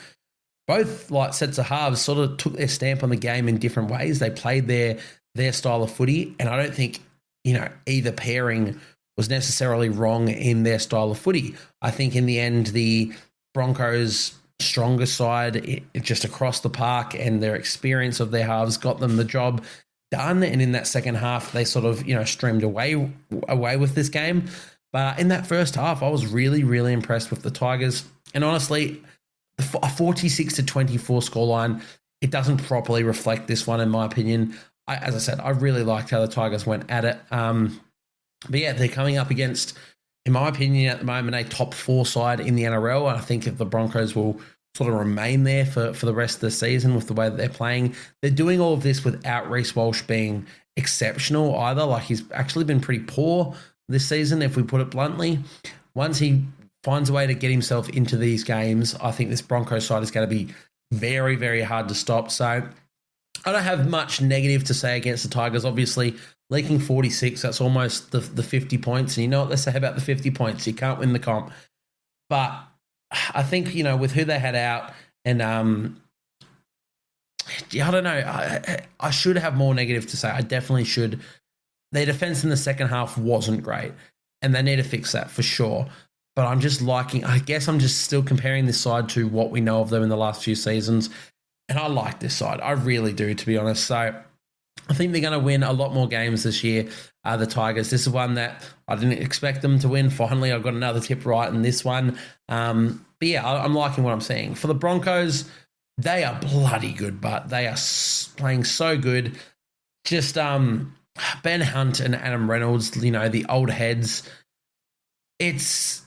both sets of halves sort of took their stamp on the game in different ways. They played their style of footy. And I don't think, either pairing was necessarily wrong in their style of footy. I think in the end, the Broncos' stronger side, it just across the park, and their experience of their halves got them the job done. And in that second half, they sort of, streamed away with this game. But in that first half, I was really, really impressed with the Tigers. And honestly, a 46-24 scoreline, it doesn't properly reflect this one, in my opinion. As I said, I really liked how the Tigers went at it. But yeah, they're coming up against, in my opinion, at the moment, a top 4 side in the NRL. I think if the Broncos will sort of remain there for the rest of the season with the way that they're playing. They're doing all of this without Reece Walsh being exceptional either. Like, he's actually been pretty poor this season, if we put it bluntly. Once he finds a way to get himself into these games, I think this Broncos side is going to be very, very hard to stop. So I don't have much negative to say against the Tigers. Obviously, leaking 46, that's almost the 50 points. And you know what they say about the 50 points? You can't win the comp. But I think, with who they had out, and I don't know, I should have more negative to say. I definitely should. Their defense in the second half wasn't great, and they need to fix that for sure. but I'm just liking, I guess I'm just still comparing this side to what we know of them in the last few seasons. And I like this side. I really do, to be honest. So I think they're going to win a lot more games this year, the Tigers. This is one that I didn't expect them to win. Finally, I got another tip right in this one. But yeah, I'm liking what I'm seeing. For the Broncos, they are bloody good, but they are playing so good. Just Ben Hunt and Adam Reynolds, the old heads. It's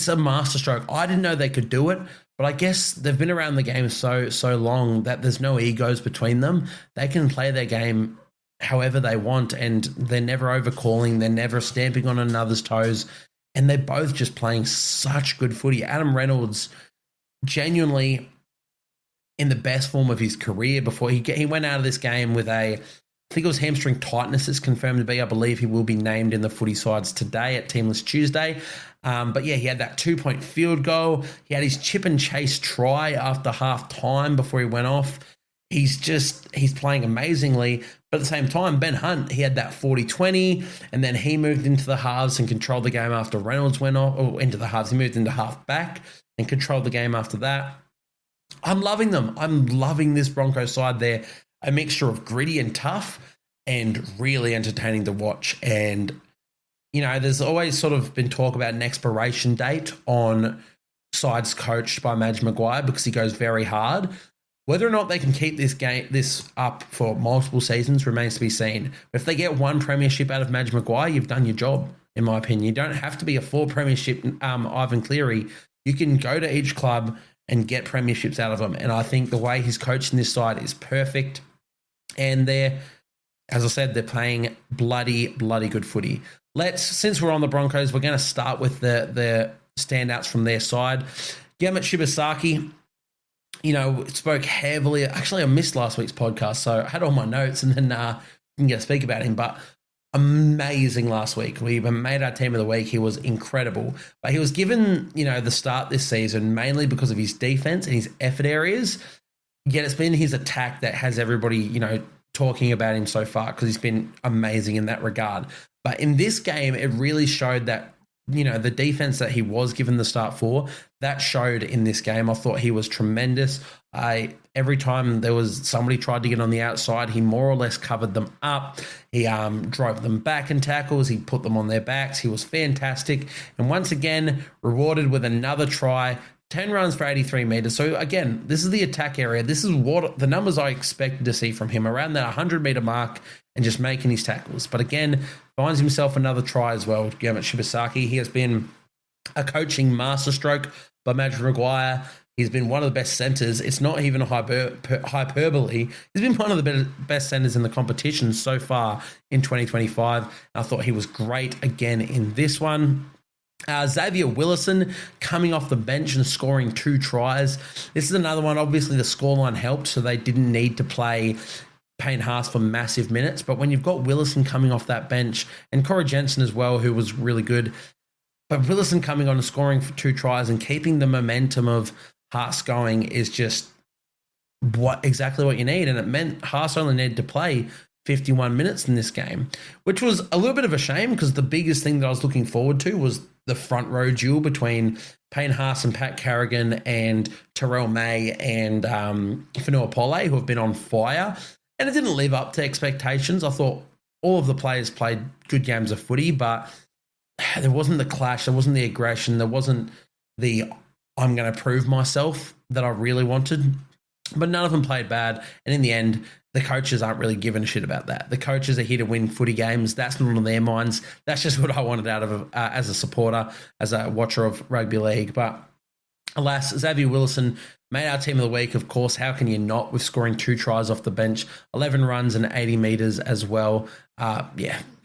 a masterstroke. I didn't know they could do it, but I guess they've been around the game so long that there's no egos between them. They can play their game however they want, and they're never overcalling. They're never stamping on another's toes, and they're both just playing such good footy. Adam Reynolds, genuinely in the best form of his career before he went out of this game with I think it was hamstring tightness. It's confirmed to be. I believe he will be named in the footy sides today at Teamless Tuesday. But yeah, he had that 2-point field goal. He had his chip and chase try after half time before he went off. He's playing amazingly. But at the same time, Ben Hunt, he had that 40-20, and then he moved into the halves and controlled the game after Reynolds went off, or into the halves. He moved into half back and controlled the game after that. I'm loving them. I'm loving this Broncos side. They're a mixture of gritty and tough and really entertaining to watch. And, there's always sort of been talk about an expiration date on sides coached by Madge Maguire because he goes very hard. Whether or not they can keep this up for multiple seasons remains to be seen. But if they get one premiership out of Madge Maguire, you've done your job, in my opinion. You don't have to be a 4 premiership Ivan Cleary. You can go to each club and get premierships out of them. And I think the way he's coaching this side is perfect. And as I said, they're playing bloody good footy. Since we're on the Broncos, we're going to start with the standouts from their side. Gemma Shibasaki, spoke heavily. Actually, I missed last week's podcast, so I had all my notes and then didn't get to speak about him. But amazing last week. We made our team of the week. He was incredible. But he was given, the start this season mainly because of his defense and his effort areas. Yet it's been his attack that has everybody, talking about him so far because he's been amazing in that regard. But in this game, it really showed that, the defense that he was given the start for, that showed in this game. I thought he was tremendous. Every time there was somebody tried to get on the outside, he more or less covered them up. He drove them back in tackles. He put them on their backs. He was fantastic. And once again, rewarded with another try. 10 runs for 83 meters. So again, this is the attack area. This is what the numbers I expected to see from him, around that 100-meter mark and just making his tackles. But again, finds himself another try as well, Gemma Shibasaki. He has been a coaching masterstroke by Madge Maguire. He's been one of the best centers. It's not even a hyperbole. He's been one of the best centers in the competition so far in 2025. I thought he was great again in this one. Xavier Willison coming off the bench and scoring 2 tries. This is another one. Obviously, the scoreline helped, so they didn't need to play Payne Haas for massive minutes. But when you've got Willison coming off that bench and Corey Jensen as well, who was really good, but Willison coming on and scoring for 2 tries and keeping the momentum of Haas going is just exactly what you need. And it meant Haas only needed to play 51 minutes in this game, which was a little bit of a shame because the biggest thing that I was looking forward to was the front row duel between Payne Haas and Pat Carrigan and Terrell May and Fanua Pole, who have been on fire. And it didn't live up to expectations. I thought all of the players played good games of footy, but there wasn't the clash, there wasn't the aggression, there wasn't the I'm going to prove myself that I really wanted. But none of them played bad. And in the end, the coaches aren't really giving a shit about that. The coaches are here to win footy games. That's not on their minds. That's just what I wanted out of as a supporter, as a watcher of rugby league. But alas, Xavier Willison made our team of the week, of course. How can you not, with scoring 2 tries off the bench, 11 runs and 80 meters as well.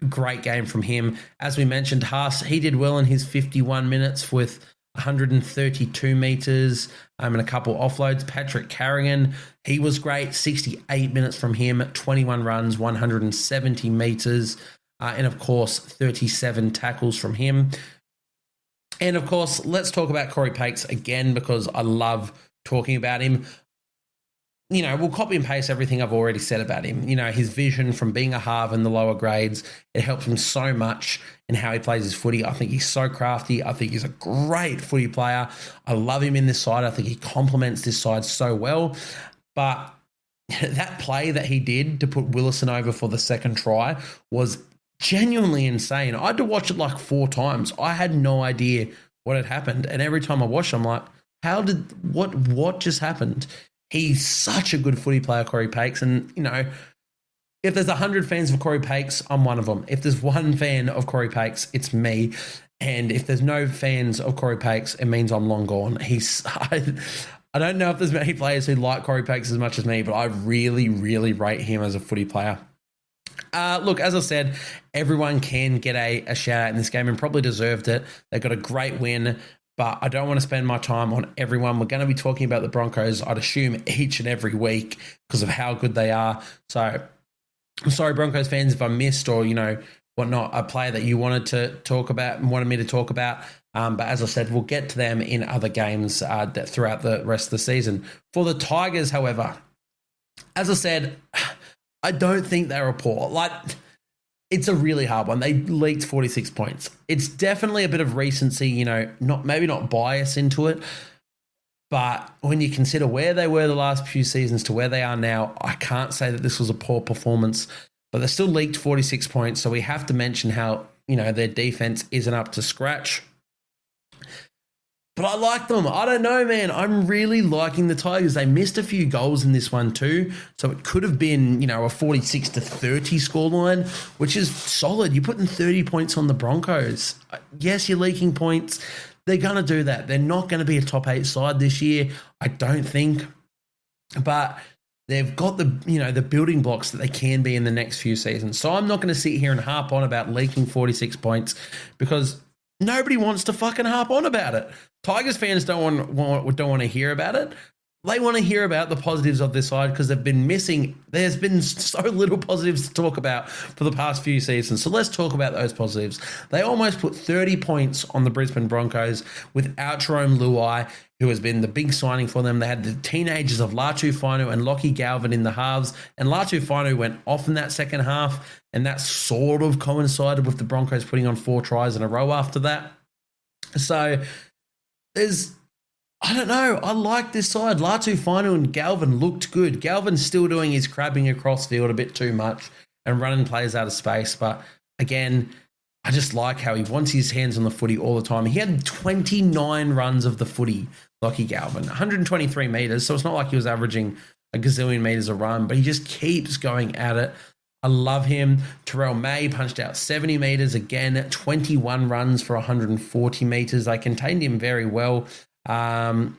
Great game from him. As we mentioned, Haas, he did well in his 51 minutes with 132 meters and a couple offloads. Patrick Carrigan, he was great. 68 minutes from him, 21 runs, 170 meters, and of course, 37 tackles from him. And of course, let's talk about Corey Paix again because I love talking about him. we'll copy and paste everything I've already said about him. His vision from being a half in the lower grades, it helps him so much in how he plays his footy. I think he's so crafty. I think he's a great footy player. I love him in this side. I think he complements this side so well. But that play that he did to put Willison over for the second try was genuinely insane. I had to watch it like 4 times. I had no idea what had happened. And every time I watched, I'm like, what just happened? He's such a good footy player, Corey Pakes. And, if there's 100 fans of Corey Pakes, I'm one of them. If there's one fan of Corey Pakes, it's me. And if there's no fans of Corey Pakes, it means I'm long gone. I don't know if there's many players who like Corey Pakes as much as me, but I really, really rate him as a footy player. Look, as I said, everyone can get a shout out in this game and probably deserved it. They got a great win. But I don't want to spend my time on everyone. We're going to be talking about the Broncos, I'd assume, each and every week because of how good they are. So I'm sorry, Broncos fans, if I missed or, whatnot, a player that you wanted to talk about and wanted me to talk about. But as I said, we'll get to them in other games throughout the rest of the season. For the Tigers, however, as I said, I don't think they're poor. It's a really hard one. They leaked 46 points. It's definitely a bit of recency, maybe not bias into it. But when you consider where they were the last few seasons to where they are now, I can't say that this was a poor performance. But they still leaked 46 points, so we have to mention how, their defense isn't up to scratch. But I like them. I don't know, man. I'm really liking the Tigers. They missed a few goals in this one too. So it could have been, a 46-30 scoreline, which is solid. You're putting 30 points on the Broncos. Yes, you're leaking points. They're going to do that. They're not going to be a top 8 side this year, I don't think. But they've got the building blocks that they can be in the next few seasons. So I'm not going to sit here and harp on about leaking 46 points because nobody wants to fucking harp on about it. Tigers fans don't want to hear about it. They want to hear about the positives of this side because they've been missing. There's been so little positives to talk about for the past few seasons. So let's talk about those positives. They almost put 30 points on the Brisbane Broncos without Jerome Luai, who has been the big signing for them. They had the teenagers of Latu Fainu and Lockie Galvin in the halves, and Latu Fainu went off in that second half, and that sort of coincided with the Broncos putting on 4 tries in a row after that. So I don't know. I like this side. Latu Fainu and Galvin looked good. Galvin's still doing his crabbing across field a bit too much and running plays out of space. But again, I just like how he wants his hands on the footy all the time. He had 29 runs of the footy, Lockie Galvin, 123 metres. So it's not like he was averaging a gazillion metres a run, but he just keeps going at it. I love him. Terrell May punched out 70 metres again, 21 runs for 140 metres. They contained him very well. 1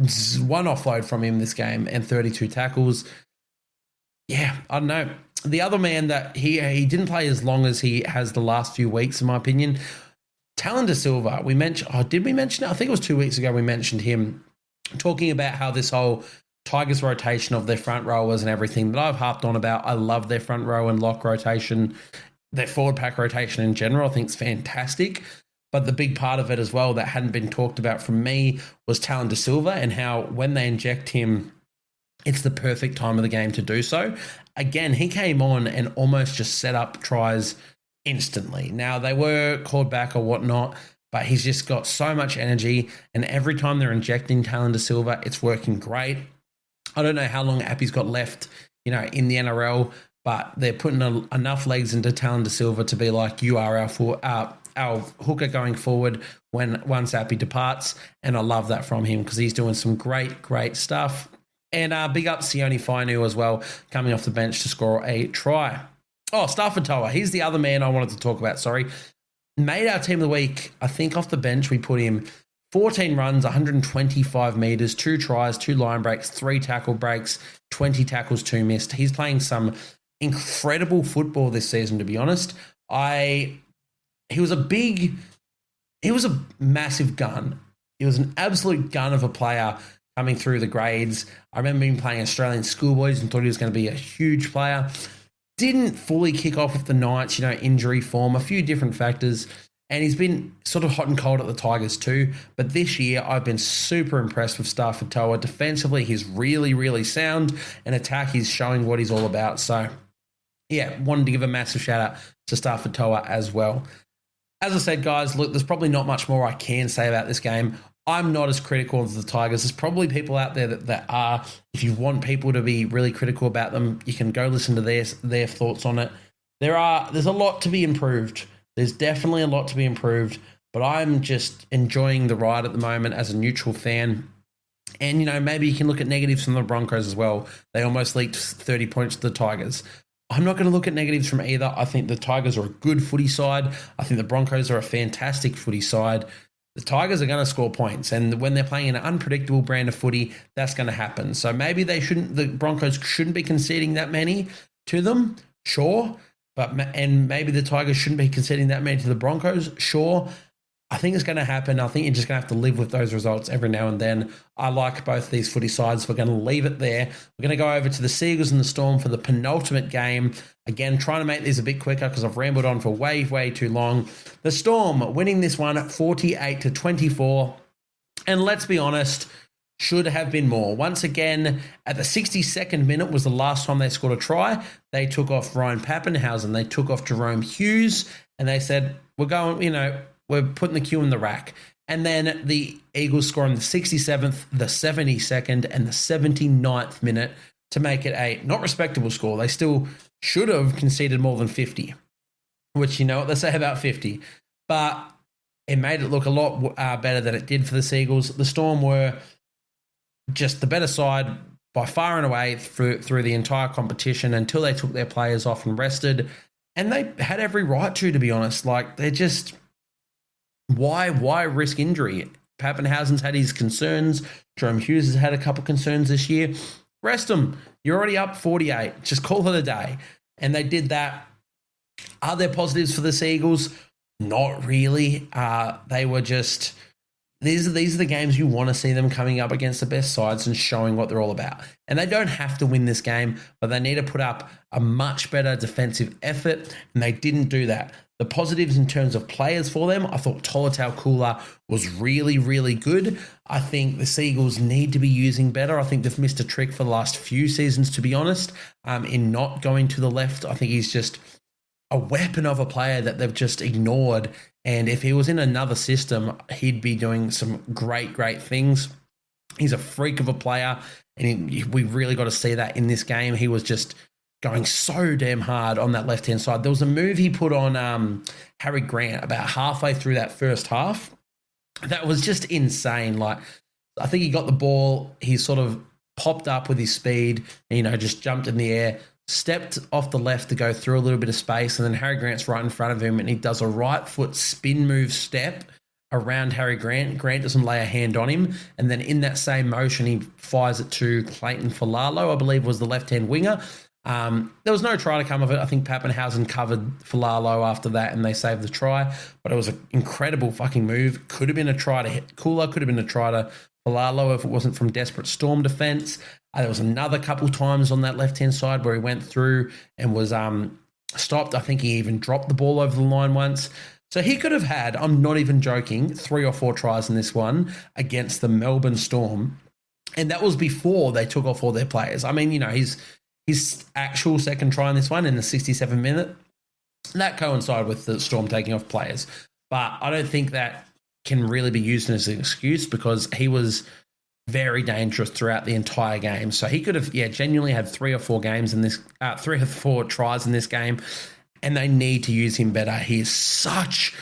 offload from him this game and 32 tackles. Yeah, I don't know. The other man that he didn't play as long as he has the last few weeks, in my opinion, Talon De Silva. We mentioned, did we mention it? I think it was 2 weeks ago we mentioned him talking about how this whole Tigers rotation of their front rowers and everything that I've harped on about. I love their front row and lock rotation. Their forward pack rotation in general I think is fantastic. But the big part of it as well that hadn't been talked about from me was Talon De Silva and how when they inject him, it's the perfect time of the game to do so. Again, he came on and almost just set up tries instantly. Now, they were called back or whatnot, but he's just got so much energy. And every time they're injecting Talon De Silva, it's working great. I don't know how long Appy's got left, in the NRL, but they're putting enough legs into Talon De Silva to be like, you are our hooker going forward once Appy departs. And I love that from him because he's doing some great, great stuff. And big up Sione Fainu as well, coming off the bench to score a try. Oh, Stafford Toa, he's the other man I wanted to talk about, sorry. Made our team of the week. I think off the bench we put him 14 runs, 125 metres, 2 tries, 2 line breaks, 3 tackle breaks, 20 tackles, 2 missed. He's playing some incredible football this season, to be honest. He was a massive gun. He was an absolute gun of a player coming through the grades. I remember him playing Australian schoolboys and thought he was going to be a huge player. Didn't fully kick off with the Knights, injury form, a few different factors. And he's been sort of hot and cold at the Tigers too. But this year, I've been super impressed with Stafford Toa. Defensively, he's really, really sound. And attack, he's showing what he's all about. So, yeah, wanted to give a massive shout out to Stafford Toa as well. As I said, guys, look, there's probably not much more I can say about this game. I'm not as critical as the Tigers. There's probably people out there that are. If you want people to be really critical about them, you can go listen to their thoughts on it. There's a lot to be improved. There's definitely a lot to be improved, but I'm just enjoying the ride at the moment as a neutral fan. And, maybe you can look at negatives from the Broncos as well. They almost leaked 30 points to the Tigers. I'm not going to look at negatives from either. I think the Tigers are a good footy side. I think the Broncos are a fantastic footy side. The Tigers are going to score points, and when they're playing an unpredictable brand of footy, that's going to happen. So maybe the Broncos shouldn't be conceding that many to them, sure, and maybe the Tigers shouldn't be conceding that many to the Broncos, sure. I think it's going to happen. I think you're just going to have to live with those results every now and then. I like both these footy sides. We're going to leave it there. We're going to go over to the Seagulls and the Storm for the penultimate game. Again, trying to make this a bit quicker because I've rambled on for way, way too long. The Storm winning this one 48-24. And let's be honest, should have been more. Once again, at the 62nd minute was the last time they scored a try. They took off Ryan Pappenhausen. They took off Jerome Hughes. And they said, we're going, we're putting the cue in the rack. And then the Eagles score in the 67th, the 72nd, and the 79th minute to make it a not respectable score. They still should have conceded more than 50, which you know what they say about 50. But it made it look a lot better than it did for the Seagulls. The Storm were just the better side by far and away through the entire competition until they took their players off and rested. And they had every right to be honest. Like, they're just... Why risk injury? Pappenhausen's had his concerns. Jerome Hughes has had a couple concerns this year. Rest them. You're already up 48. Just call it a day. And they did that. Are there positives for the Seagulls? Not really. They were just... These are the games you want to see them coming up against the best sides and showing what they're all about. And they don't have to win this game, but they need to put up a much better defensive effort, and they didn't do that. The positives in terms of players for them, I thought Tolutau Kula was really, really good. I think the Seagulls need to be using better. I think they've missed a trick for the last few seasons, to be honest, in not going to the left. I think he's just a weapon of a player that they've just ignored. And if he was in another system, he'd be doing some great, great things. He's a freak of a player, and we really got to see that in this game. He was just going so damn hard on that left-hand side. There was a move he put on Harry Grant about halfway through that first half. That was just insane. Like, I think he got the ball. He sort of popped up with his speed, and, just jumped in the air, stepped off the left to go through a little bit of space, and then Harry Grant's right in front of him, and he does a right foot spin move step around Harry Grant. Grant doesn't lay a hand on him, and then in that same motion, he fires it to Clayton Falalo, I believe was the left-hand winger. There was no try to come of it. I think Pappenhausen covered Falalo after that, and they saved the try, but it was an incredible fucking move. Could have been a try to hit Kula, could have been a try to Falalo if it wasn't from desperate Storm defense. There was another couple times on that left-hand side where he went through and was stopped. I think he even dropped the ball over the line once. So he could have had, I'm not even joking, 3 or 4 tries in this one against the Melbourne Storm. And that was before they took off all their players. I mean, his actual second try in this one in the 67th minute, that coincided with the Storm taking off players. But I don't think that can really be used as an excuse because he was very dangerous throughout the entire game. So he could have, genuinely had 3 or 4 games in this, 3 or 4 tries in this game, and they need to use him better. He is such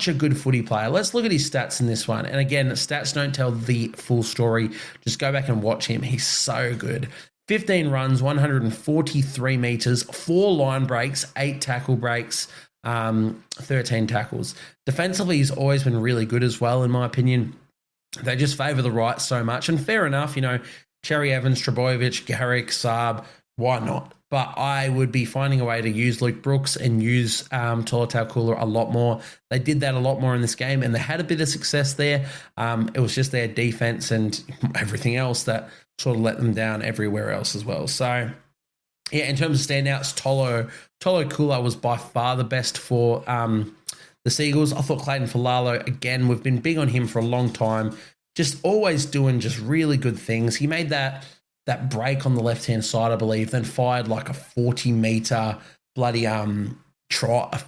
a good footy player. Let's look at his stats in this one. And again, stats don't tell the full story. Just go back and watch him. He's so good. 15 runs, 143 metres, 4 line breaks, 8 tackle breaks, 13 tackles. Defensively, he's always been really good as well, in my opinion. They just favour the right so much. And fair enough, Cherry Evans, Trebojevic, Garrick, Saab, why not? But I would be finding a way to use Luke Brooks and use Tolutau Kula a lot more. They did that a lot more in this game, and they had a bit of success there. It was just their defense and everything else that sort of let them down everywhere else as well. So, in terms of standouts, Tolo Kula was by far the best for the the Seagulls. I thought Clayton Falalo, again, we've been big on him for a long time, just always doing just really good things. He made that break on the left-hand side, I believe, then fired like a 40-meter bloody try,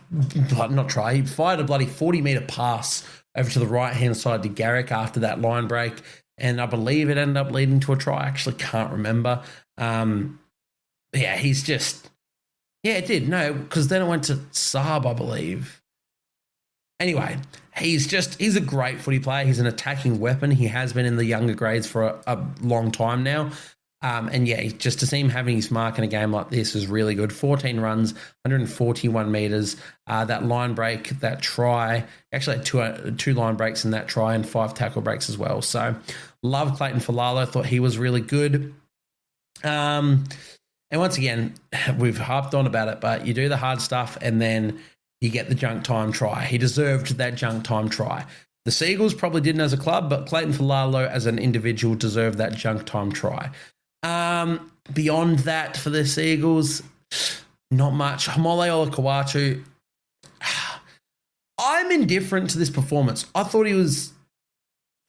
not try, he fired a bloody 40-meter pass over to the right-hand side to Garrick after that line break, and I believe it ended up leading to a try. I actually can't remember. He's just... Yeah, it did. No, because then it went to Saab, I believe. Anyway, he's a great footy player. He's an attacking weapon. He has been in the younger grades for a long time now. Just to see him having his mark in a game like this is really good. 14 runs, 141 metres. That line break, that try, actually had two line breaks in that try and 5 tackle breaks as well. So love Clayton Falalo. Thought he was really good. And once again, we've harped on about it, but you do the hard stuff and then you get the junk time try. He deserved that junk time try. The Seagulls probably didn't as a club, but Clayton Falalo as an individual deserved that junk time try. Beyond that for the Seagulls, not much. Hamole Olakawatu, I'm indifferent to this performance. I thought he was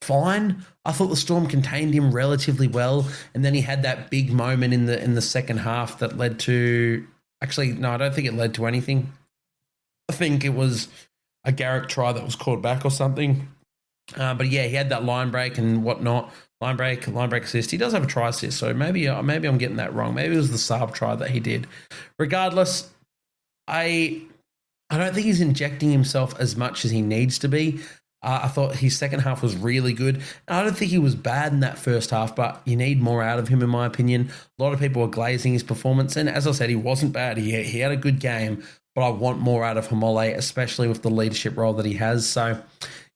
fine. I thought the Storm contained him relatively well, and then he had that big moment in the second half that led to... Actually, no, I don't think it led to anything. I think it was a Garrick try that was called back or something. But yeah, he had that line break and whatnot. Line break assist. He does have a try assist, so maybe I'm getting that wrong. Maybe it was the Saab try that he did. Regardless, I don't think he's injecting himself as much as he needs to be. I thought his second half was really good. And I don't think he was bad in that first half, but you need more out of him, in my opinion. A lot of people are glazing his performance, and as I said, he wasn't bad. He had a good game, but I want more out of Hamole, especially with the leadership role that he has. So,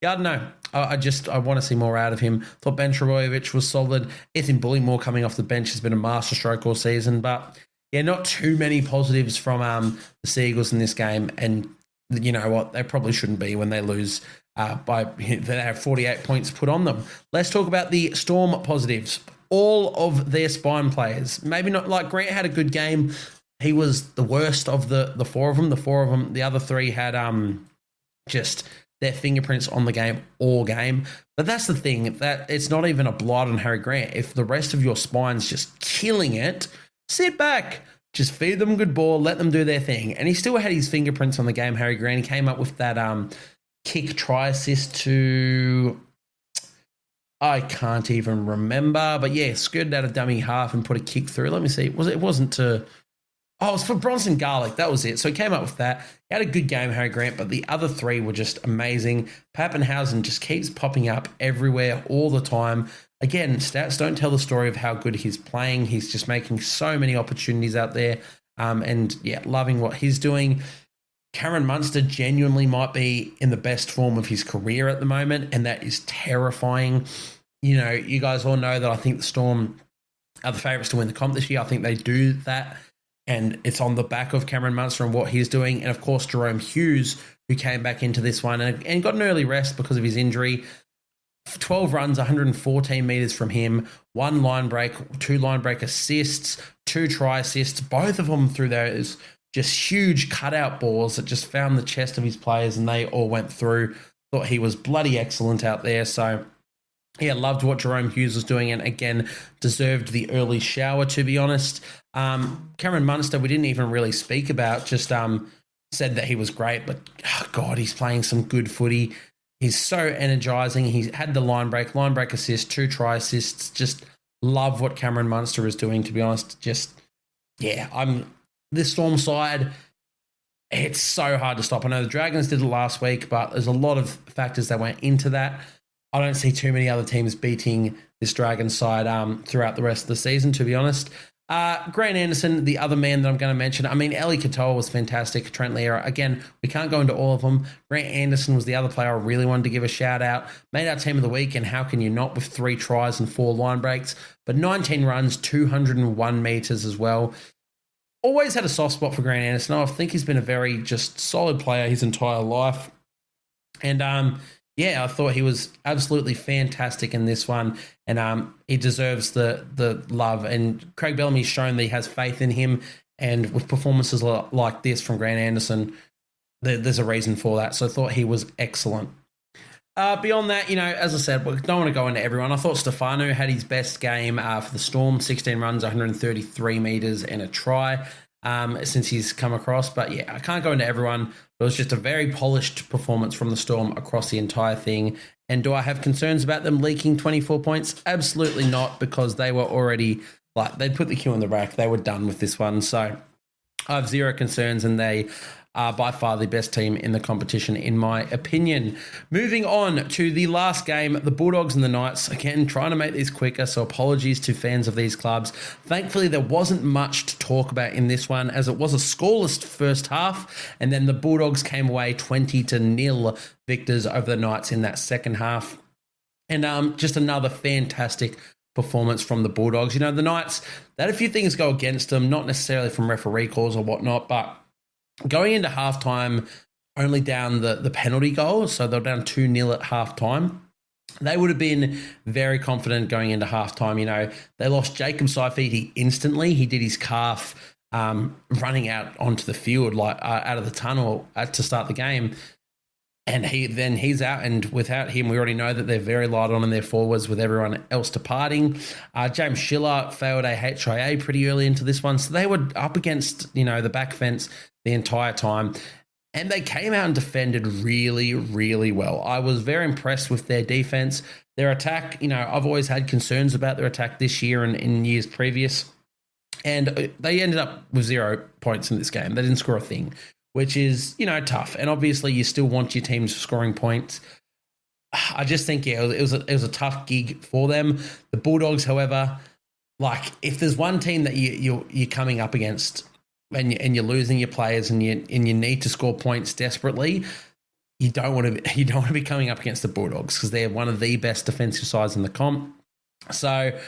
yeah, I don't know. I want to see more out of him. Thought Ben Trebojevic was solid. Ethan Bullymore coming off the bench has been a masterstroke all season, but yeah, not too many positives from the Seagulls in this game, and you know what? They probably shouldn't be when they lose they have 48 points put on them. Let's talk about the Storm positives. All of their spine players. Maybe not, like Grant had a good game. He was the worst of the four of them. The other three had just their fingerprints on the game all game. But that's the thing, that it's not even a blight on Harry Grant. If the rest of your spine's just killing it, sit back. Just feed them good ball, let them do their thing. And he still had his fingerprints on the game, Harry Grant. He came up with that kick try assist to... I can't even remember. But yeah, skirted out a dummy half and put a kick through. Let me see. It wasn't to... Oh, it was for Bronson Garlick. That was it. So he came up with that. He had a good game, Harry Grant, but the other three were just amazing. Pappenhausen just keeps popping up everywhere all the time. Again, stats don't tell the story of how good he's playing. He's just making so many opportunities out there. And yeah, loving what he's doing. Cameron Munster genuinely might be in the best form of his career at the moment, and that is terrifying. You know, you guys all know that I think the Storm are the favourites to win the comp this year. I think they do that, and it's on the back of Cameron Munster and what he's doing. And, of course, Jerome Hughes, who came back into this one and got an early rest because of his injury. 12 runs, 114 metres from him, 1 line break, 2 line break assists, 2 try assists, both of them through those just huge cutout balls that just found the chest of his players and they all went through. Thought he was bloody excellent out there. So, yeah, loved what Jerome Hughes was doing and, again, deserved the early shower, to be honest. Cameron Munster, we didn't even really speak about, just said that he was great, but, oh, God, he's playing some good footy. He's so energising. He had the line break assist, 2 try assists. Just love what Cameron Munster is doing, to be honest. Just, yeah, this Storm side, it's so hard to stop. I know the Dragons did it last week, but there's a lot of factors that went into that. I don't see too many other teams beating this Dragons side throughout the rest of the season, to be honest. Grant Anderson, the other man that I'm going to mention. I mean, Eli Katoa was fantastic. Trent Lear, again, we can't go into all of them. Grant Anderson was the other player I really wanted to give a shout out. Made our team of the week, and how can you not, with 3 tries and 4 line breaks? But 19 runs, 201 metres as well. Always had a soft spot for Grant Anderson. I think he's been a very just solid player his entire life. And yeah, I thought he was absolutely fantastic in this one, and he deserves the love. And Craig Bellamy's shown that he has faith in him, and with performances like this from Grant Anderson, there's a reason for that. So I thought he was excellent. Beyond that, as I said, we don't want to go into everyone. I thought Stefano had his best game for the Storm, 16 runs, 133 metres and a try since he's come across. But yeah, I can't go into everyone. It was just a very polished performance from the Storm across the entire thing. And do I have concerns about them leaking 24 points? Absolutely not, because they were already, they'd put the cue in the rack. They were done with this one. So I have zero concerns, and they are by far the best team in the competition, in my opinion. Moving on to the last game, the Bulldogs and the Knights. Again, trying to make these quicker, so apologies to fans of these clubs. Thankfully, there wasn't much to talk about in this one, as it was a scoreless first half, and then the Bulldogs came away 20-0 victors over the Knights in that second half. And just another fantastic performance from the Bulldogs. The Knights, they had a few things go against them, not necessarily from referee calls or whatnot, but going into halftime, only down the penalty goal, so they're down 2-0 at halftime. They would have been very confident going into halftime. They lost Jacob Saifiti instantly. He did his calf running out onto the field, out of the tunnel to start the game. And he's out, and without him, we already know that they're very light on in their forwards with everyone else departing. James Schiller failed a HIA pretty early into this one, so they were up against, the back fence the entire time. And they came out and defended really, really well. I was very impressed with their defense. Their attack, I've always had concerns about their attack this year and in years previous. And they ended up with 0 points in this game. They didn't score a thing, which is, tough. And obviously you still want your teams scoring points. I just think, it was a tough gig for them. The Bulldogs, however, if there's one team that you're coming up against and you're losing your players and you need to score points desperately, you don't want to be coming up against the Bulldogs, because they're one of the best defensive sides in the comp. So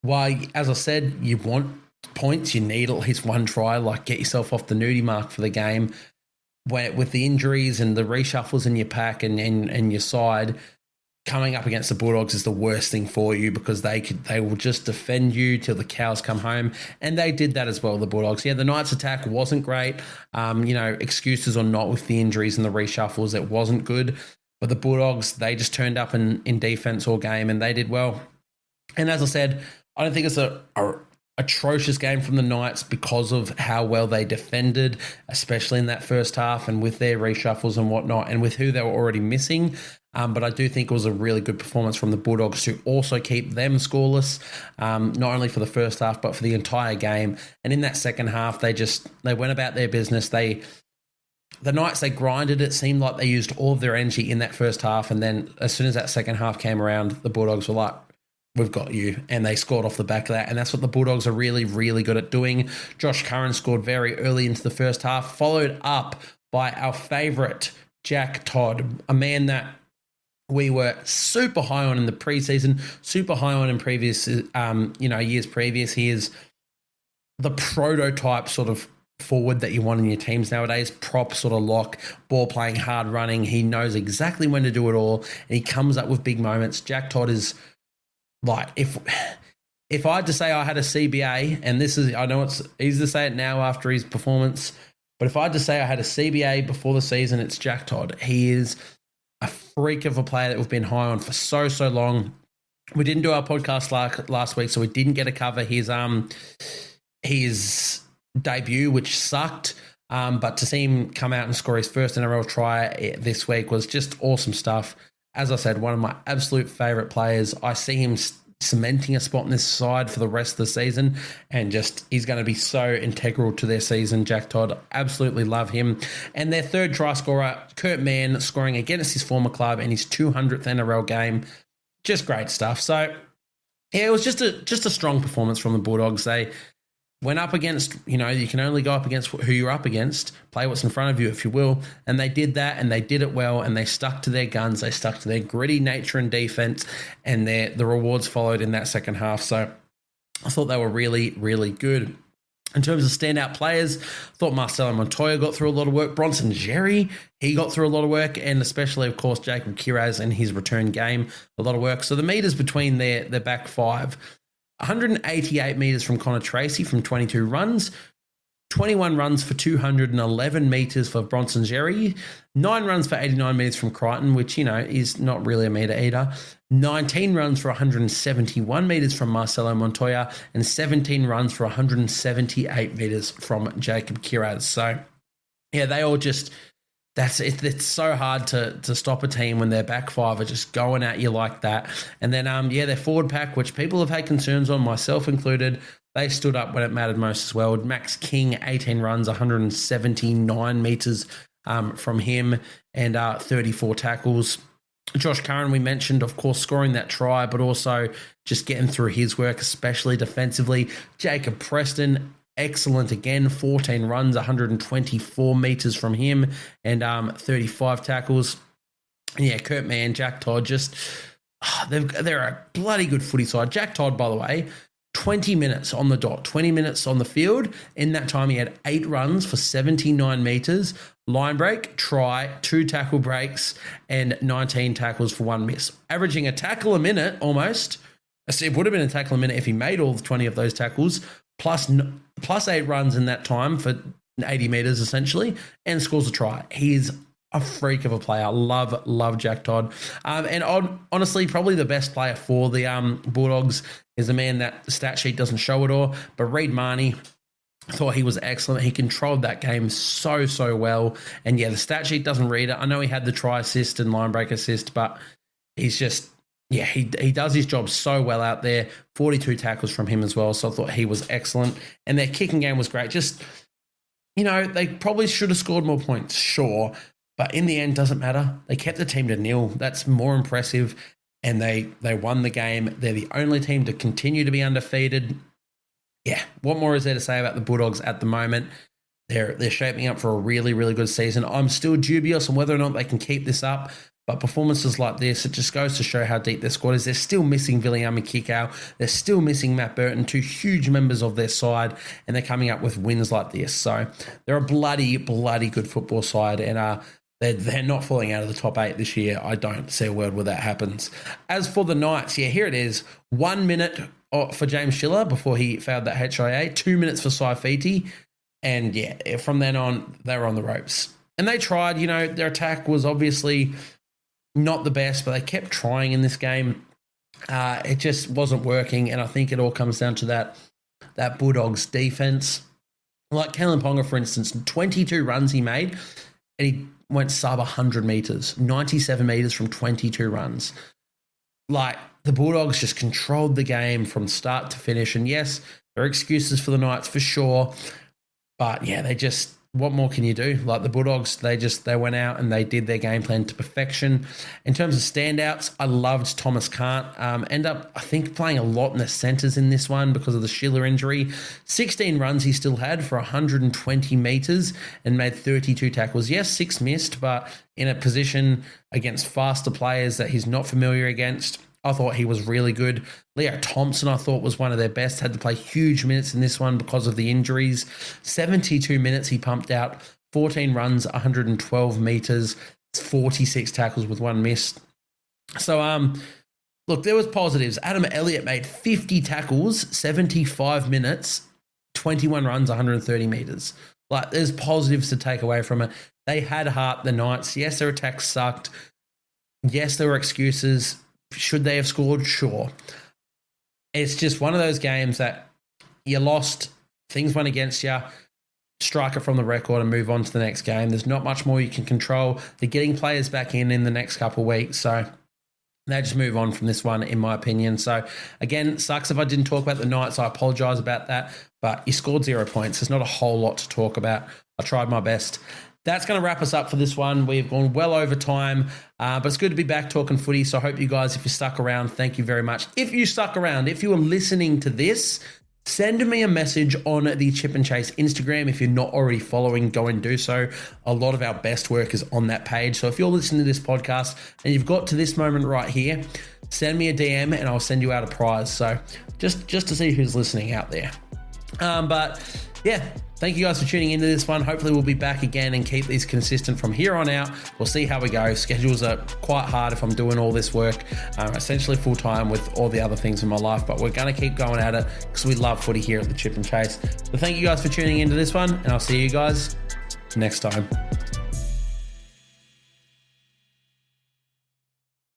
while, as I said, you want points, you need at least one try, get yourself off the nudie mark for the game. Where with the injuries and the reshuffles in your pack and your side, coming up against the Bulldogs is the worst thing for you, because they will just defend you till the cows come home. And they did that as well, the Bulldogs. Yeah, the Knights attack wasn't great. Excuses or not with the injuries and the reshuffles, it wasn't good. But the Bulldogs, they just turned up in defense all game, and they did well. And as I said, I don't think it's a atrocious game from the Knights because of how well they defended, especially in that first half and with their reshuffles and whatnot, and with who they were already missing. But I do think it was a really good performance from the Bulldogs to also keep them scoreless, not only for the first half, but for the entire game. And in that second half, they went about their business. The Knights, they grinded. It seemed like they used all of their energy in that first half. And then as soon as that second half came around, the Bulldogs were like, we've got you. And they scored off the back of that. And that's what the Bulldogs are really, really good at doing. Josh Curran scored very early into the first half, followed up by our favourite Jack Todd, a man that we were super high on in the preseason, super high on in previous, years previous. He is the prototype sort of forward that you want in your teams nowadays. Prop sort of lock, ball playing, hard running. He knows exactly when to do it all, and he comes up with big moments. Jack Todd is if I had to say I had a CBA, and this is, I know it's easy to say it now after his performance, but if I had to say I had a CBA before the season, it's Jack Todd. He is a freak of a player that we've been high on for so long. We didn't do our podcast last week, so we didn't get to cover his debut, which sucked. But to see him come out and score his first NRL try this week was just awesome stuff. As I said, one of my absolute favourite players. I see him cementing a spot in this side for the rest of the season, and he's going to be so integral to their season. Jack Todd, absolutely love him. And their third try scorer, Kurt Mann, scoring against his former club in his 200th NRL game. Just great stuff. So, yeah, it was just a strong performance from the Bulldogs. They went up against, you can only go up against who you're up against, play what's in front of you, if you will. And they did that, and they did it well, and they stuck to their guns. They stuck to their gritty nature and defense, and the rewards followed in that second half. So I thought they were really, really good. In terms of standout players, I thought Marcelo Montoya got through a lot of work. Bronson Jerry, he got through a lot of work, and especially, of course, Jacob Kiraz and his return game, a lot of work. So the meters between their back five, 188 metres from Connor Tracy from 22 runs, 21 runs for 211 metres for Bronson Jerry, 9 runs for 89 metres from Crichton, which, is not really a metre eater, 19 runs for 171 metres from Marcelo Montoya, and 17 runs for 178 metres from Jacob Kiraz. So, yeah, they all just... It's so hard to stop a team when their back five are just going at you like that. And then, their forward pack, which people have had concerns on, myself included, they stood up when it mattered most as well. Max King, 18 runs, 179 metres from him, and 34 tackles. Josh Curran, we mentioned, of course, scoring that try, but also just getting through his work, especially defensively. Jacob Preston, excellent again, 14 runs, 124 metres from him, and 35 tackles. And yeah, Kurt Mann, Jack Todd, they're a bloody good footy side. Jack Todd, by the way, 20 minutes on the dot, 20 minutes on the field. In that time, he had 8 runs for 79 metres, line break, try, 2 tackle breaks, and 19 tackles for 1 miss. Averaging a tackle a minute almost. It would have been a tackle a minute if he made all 20 of those tackles, plus 8 runs in that time for 80 metres essentially, and scores a try. He's a freak of a player. Love Jack Todd. And honestly, probably the best player for the Bulldogs is a man that the stat sheet doesn't show it all, but Reid Marnie, I thought he was excellent. He controlled that game so well. And yeah, the stat sheet doesn't read it. I know he had the try assist and line break assist, but he's just... yeah, he does his job so well out there. 42 tackles from him as well, so I thought he was excellent. And their kicking game was great. Just, they probably should have scored more points, sure. But in the end, doesn't matter. They kept the team to 0. That's more impressive. And they won the game. They're the only team to continue to be undefeated. Yeah, what more is there to say about the Bulldogs at the moment? They're shaping up for a really, really good season. I'm still dubious on whether or not they can keep this up. But performances like this, it just goes to show how deep their squad is. They're still missing Viliami Kikau. They're still missing Matt Burton, 2 huge members of their side, and they're coming up with wins like this. So they're a bloody good football side, and they're not falling out of the top 8 this year. I don't see a world where that happens. As for the Knights, yeah, here it is. 1 minute for James Schiller before he fouled that HIA, 2 minutes for Saifiti, and yeah, from then on, they were on the ropes. And they tried, their attack was obviously... not the best, but they kept trying in this game. It just wasn't working, and I think it all comes down to that Bulldogs defense. Like Kalen Ponga, for instance, 22 runs he made, and he went sub 100 metres, 97 metres from 22 runs. Like, the Bulldogs just controlled the game from start to finish, and yes, there are excuses for the Knights for sure, but yeah, what more can you do? Like the Bulldogs, they went out and they did their game plan to perfection. In terms of standouts, I loved Thomas Cant. End up, I think, playing a lot in the centres in this one because of the Schiller injury. 16 runs he still had for 120 metres and made 32 tackles. Yes, 6 missed, but in a position against faster players that he's not familiar against. I thought he was really good. Leo Thompson, I thought, was one of their best. Had to play huge minutes in this one because of the injuries. 72 minutes he pumped out, 14 runs, 112 metres, 46 tackles with 1 miss. So, look, there was positives. Adam Elliott made 50 tackles, 75 minutes, 21 runs, 130 metres. Like, there's positives to take away from it. They had heart, the Knights. Yes, their attack sucked. Yes, there were excuses. Should they have scored? Sure. It's just one of those games that you lost, things went against you, strike it from the record and move on to the next game. There's not much more you can control. They're getting players back in the next couple of weeks, so they just move on from this one, in my opinion. So, again, sucks if I didn't talk about the Knights. I apologise about that, but you scored 0 points. There's not a whole lot to talk about. I tried my best. That's going to wrap us up for this one. We've gone well over time, but it's good to be back talking footy. So I hope you guys, if you stuck around, thank you very much. If you stuck around, if you were listening to this, send me a message on the Chip and Chase Instagram. If you're not already following, go and do so. A lot of our best work is on that page. So if you're listening to this podcast and you've got to this moment right here, send me a DM and I'll send you out a prize. So just to see who's listening out there. But yeah, thank you guys for tuning into this one. Hopefully we'll be back again and keep these consistent from here on out. We'll see how we go. Schedules are quite hard if I'm doing all this work, essentially full time with all the other things in my life, but we're going to keep going at it because we love footy here at the Chip and Chase. So thank you guys for tuning into this one, and I'll see you guys next time.